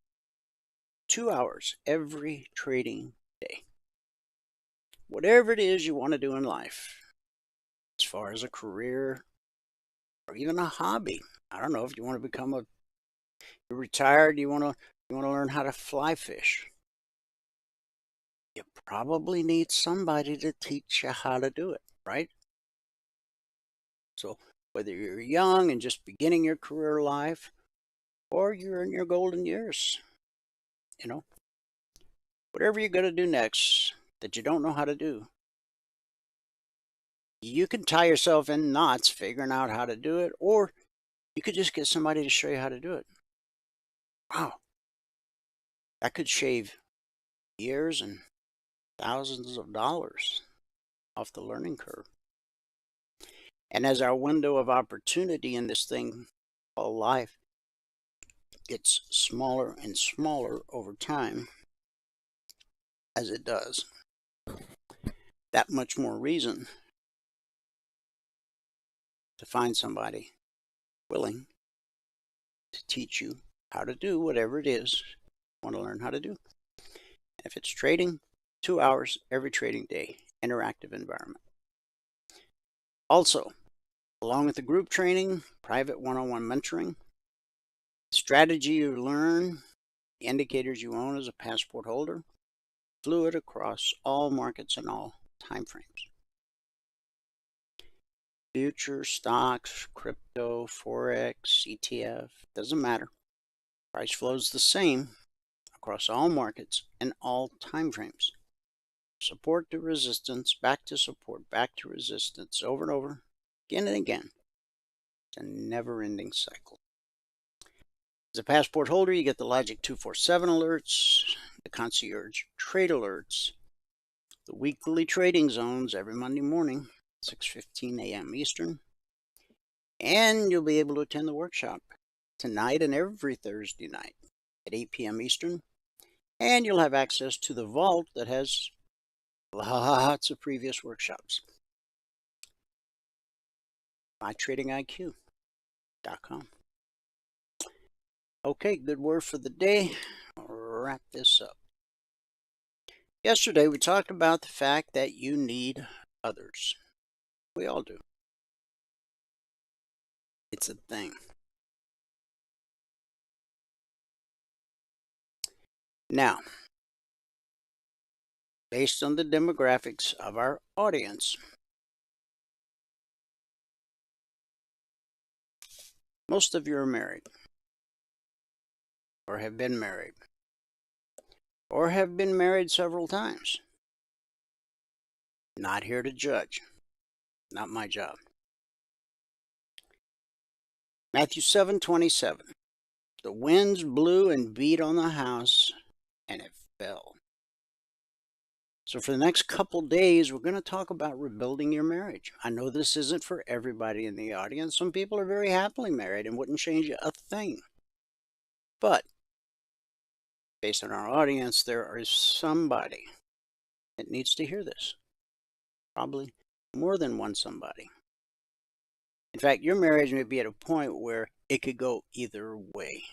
2 hours every trading day. Whatever it is you want to do in life, as far as a career or even a hobby. I don't know if you want to become you're retired, you want to learn how to fly fish. You probably need somebody to teach you how to do it, right? So whether you're young and just beginning your career life, or you're in your golden years, whatever you're going to do next that you don't know how to do, you can tie yourself in knots figuring out how to do it, or you could just get somebody to show you how to do it. Wow. That could shave years and thousands of dollars off the learning curve. And as our window of opportunity in this thing called life gets smaller and smaller over time, as it does, that much more reason to find somebody willing to teach you how to do whatever it is you want to learn how to do. If it's trading, 2 hours every trading day, interactive environment. Also, along with the group training, private one-on-one mentoring, strategy you learn, the indicators you own as a passport holder, fluid across all markets and all time frames. Future, stocks, crypto, Forex, ETF, doesn't matter. Price flows the same across all markets and all time frames. Support to resistance, back to support, back to resistance, over and over, again and again. It's a never-ending cycle. As a passport holder, you get the Logic 247 alerts, the concierge trade alerts, the weekly trading zones every Monday morning, 6:15 a.m. Eastern, and you'll be able to attend the workshop tonight and every Thursday night at 8 p.m. Eastern, and you'll have access to the vault that has lots of previous workshops. mytradingiq.com. Okay, good word for the day. I'll wrap this up. Yesterday, we talked about the fact that you need others. We all do. It's a thing. Now, based on the demographics of our audience, most of you are married, or have been married, or have been married several times. Not here to judge. Not my job. Matthew 7:27. The winds blew and beat on the house, and it fell. So for the next couple days, we're going to talk about rebuilding your marriage. I know this isn't for everybody in the audience. Some people are very happily married and wouldn't change a thing. But based on our audience, there is somebody that needs to hear this. Probably more than one somebody. In fact, your marriage may be at a point where it could go either way.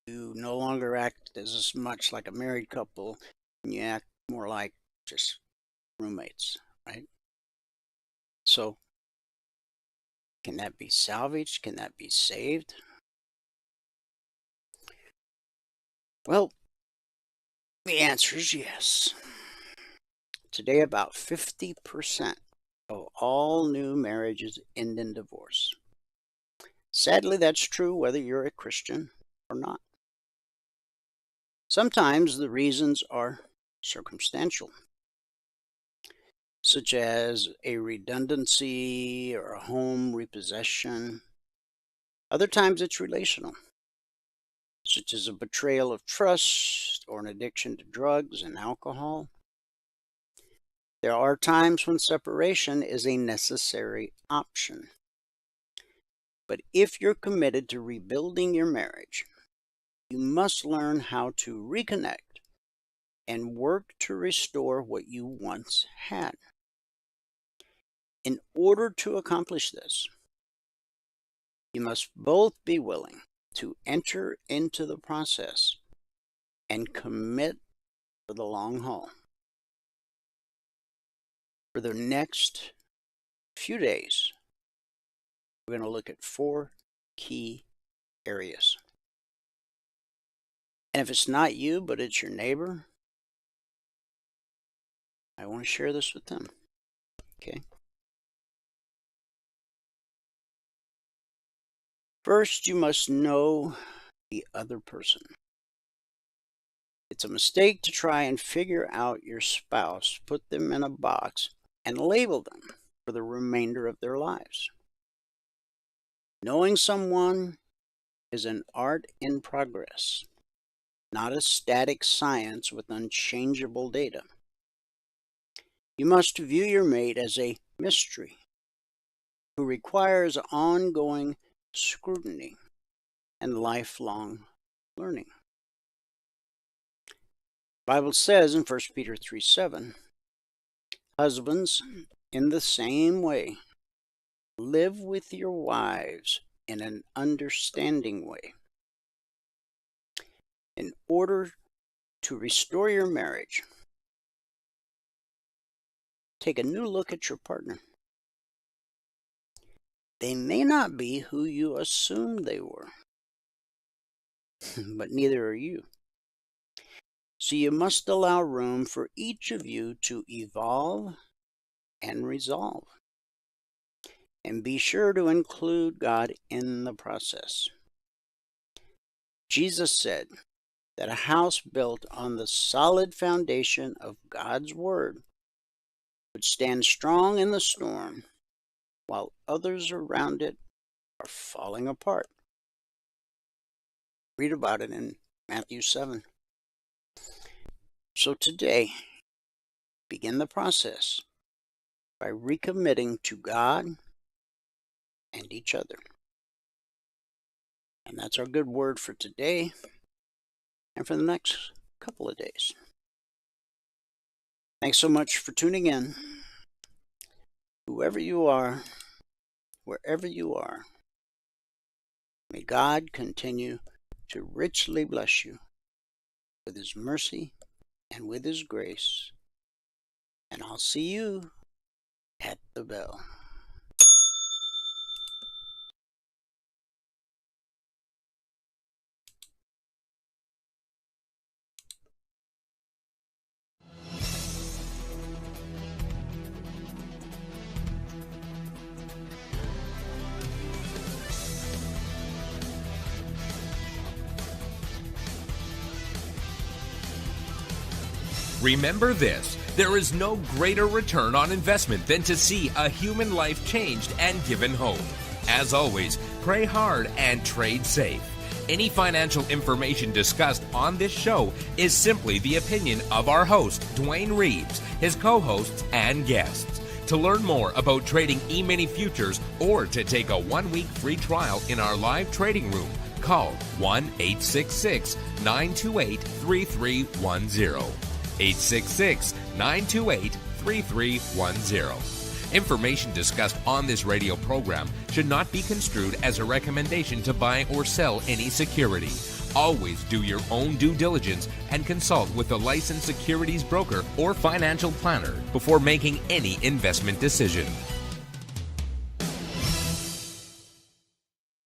You no longer act as much like a married couple, and you act more like just roommates, right? So, can that be salvaged? Can that be saved? Well, the answer is yes. Today, about 50% of all new marriages end in divorce. Sadly, that's true whether you're a Christian or not. Sometimes the reasons are circumstantial, such as a redundancy or a home repossession. Other times it's relational, such as a betrayal of trust or an addiction to drugs and alcohol. There are times when separation is a necessary option. But if you're committed to rebuilding your marriage, you must learn how to reconnect and work to restore what you once had. In order to accomplish this, you must both be willing to enter into the process and commit for the long haul. For the next few days, we're going to look at 4 key areas. And if it's not you, but it's your neighbor, I want to share this with them. Okay? First, you must know the other person. It's a mistake to try and figure out your spouse, put them in a box, and label them for the remainder of their lives. Knowing someone is an art in progress, not a static science with unchangeable data. You must view your mate as a mystery who requires ongoing scrutiny and lifelong learning. The Bible says in 1 Peter 3:7, husbands, in the same way, live with your wives in an understanding way. In order to restore your marriage, take a new look at your partner. They may not be who you assumed they were, but neither are you. So you must allow room for each of you to evolve and resolve. And be sure to include God in the process. Jesus said that a house built on the solid foundation of God's Word would stand strong in the storm while others around it are falling apart. Read about it in Matthew 7. So today, begin the process by recommitting to God and each other. And that's our good word for today and for the next couple of days. Thanks so much for tuning in. Whoever you are, wherever you are, may God continue to richly bless you with His mercy and with His grace. And I'll see you at the bell. Remember this, there is no greater return on investment than to see a human life changed and given hope. As always, pray hard and trade safe. Any financial information discussed on this show is simply the opinion of our host, Dwayne Reeves, his co-hosts, and guests. To learn more about trading E-mini futures or to take a 1-week free trial in our live trading room, call 1-866-928-3310. 866-928-3310. Information discussed on this radio program should not be construed as a recommendation to buy or sell any security. Always do your own due diligence and consult with a licensed securities broker or financial planner before making any investment decision.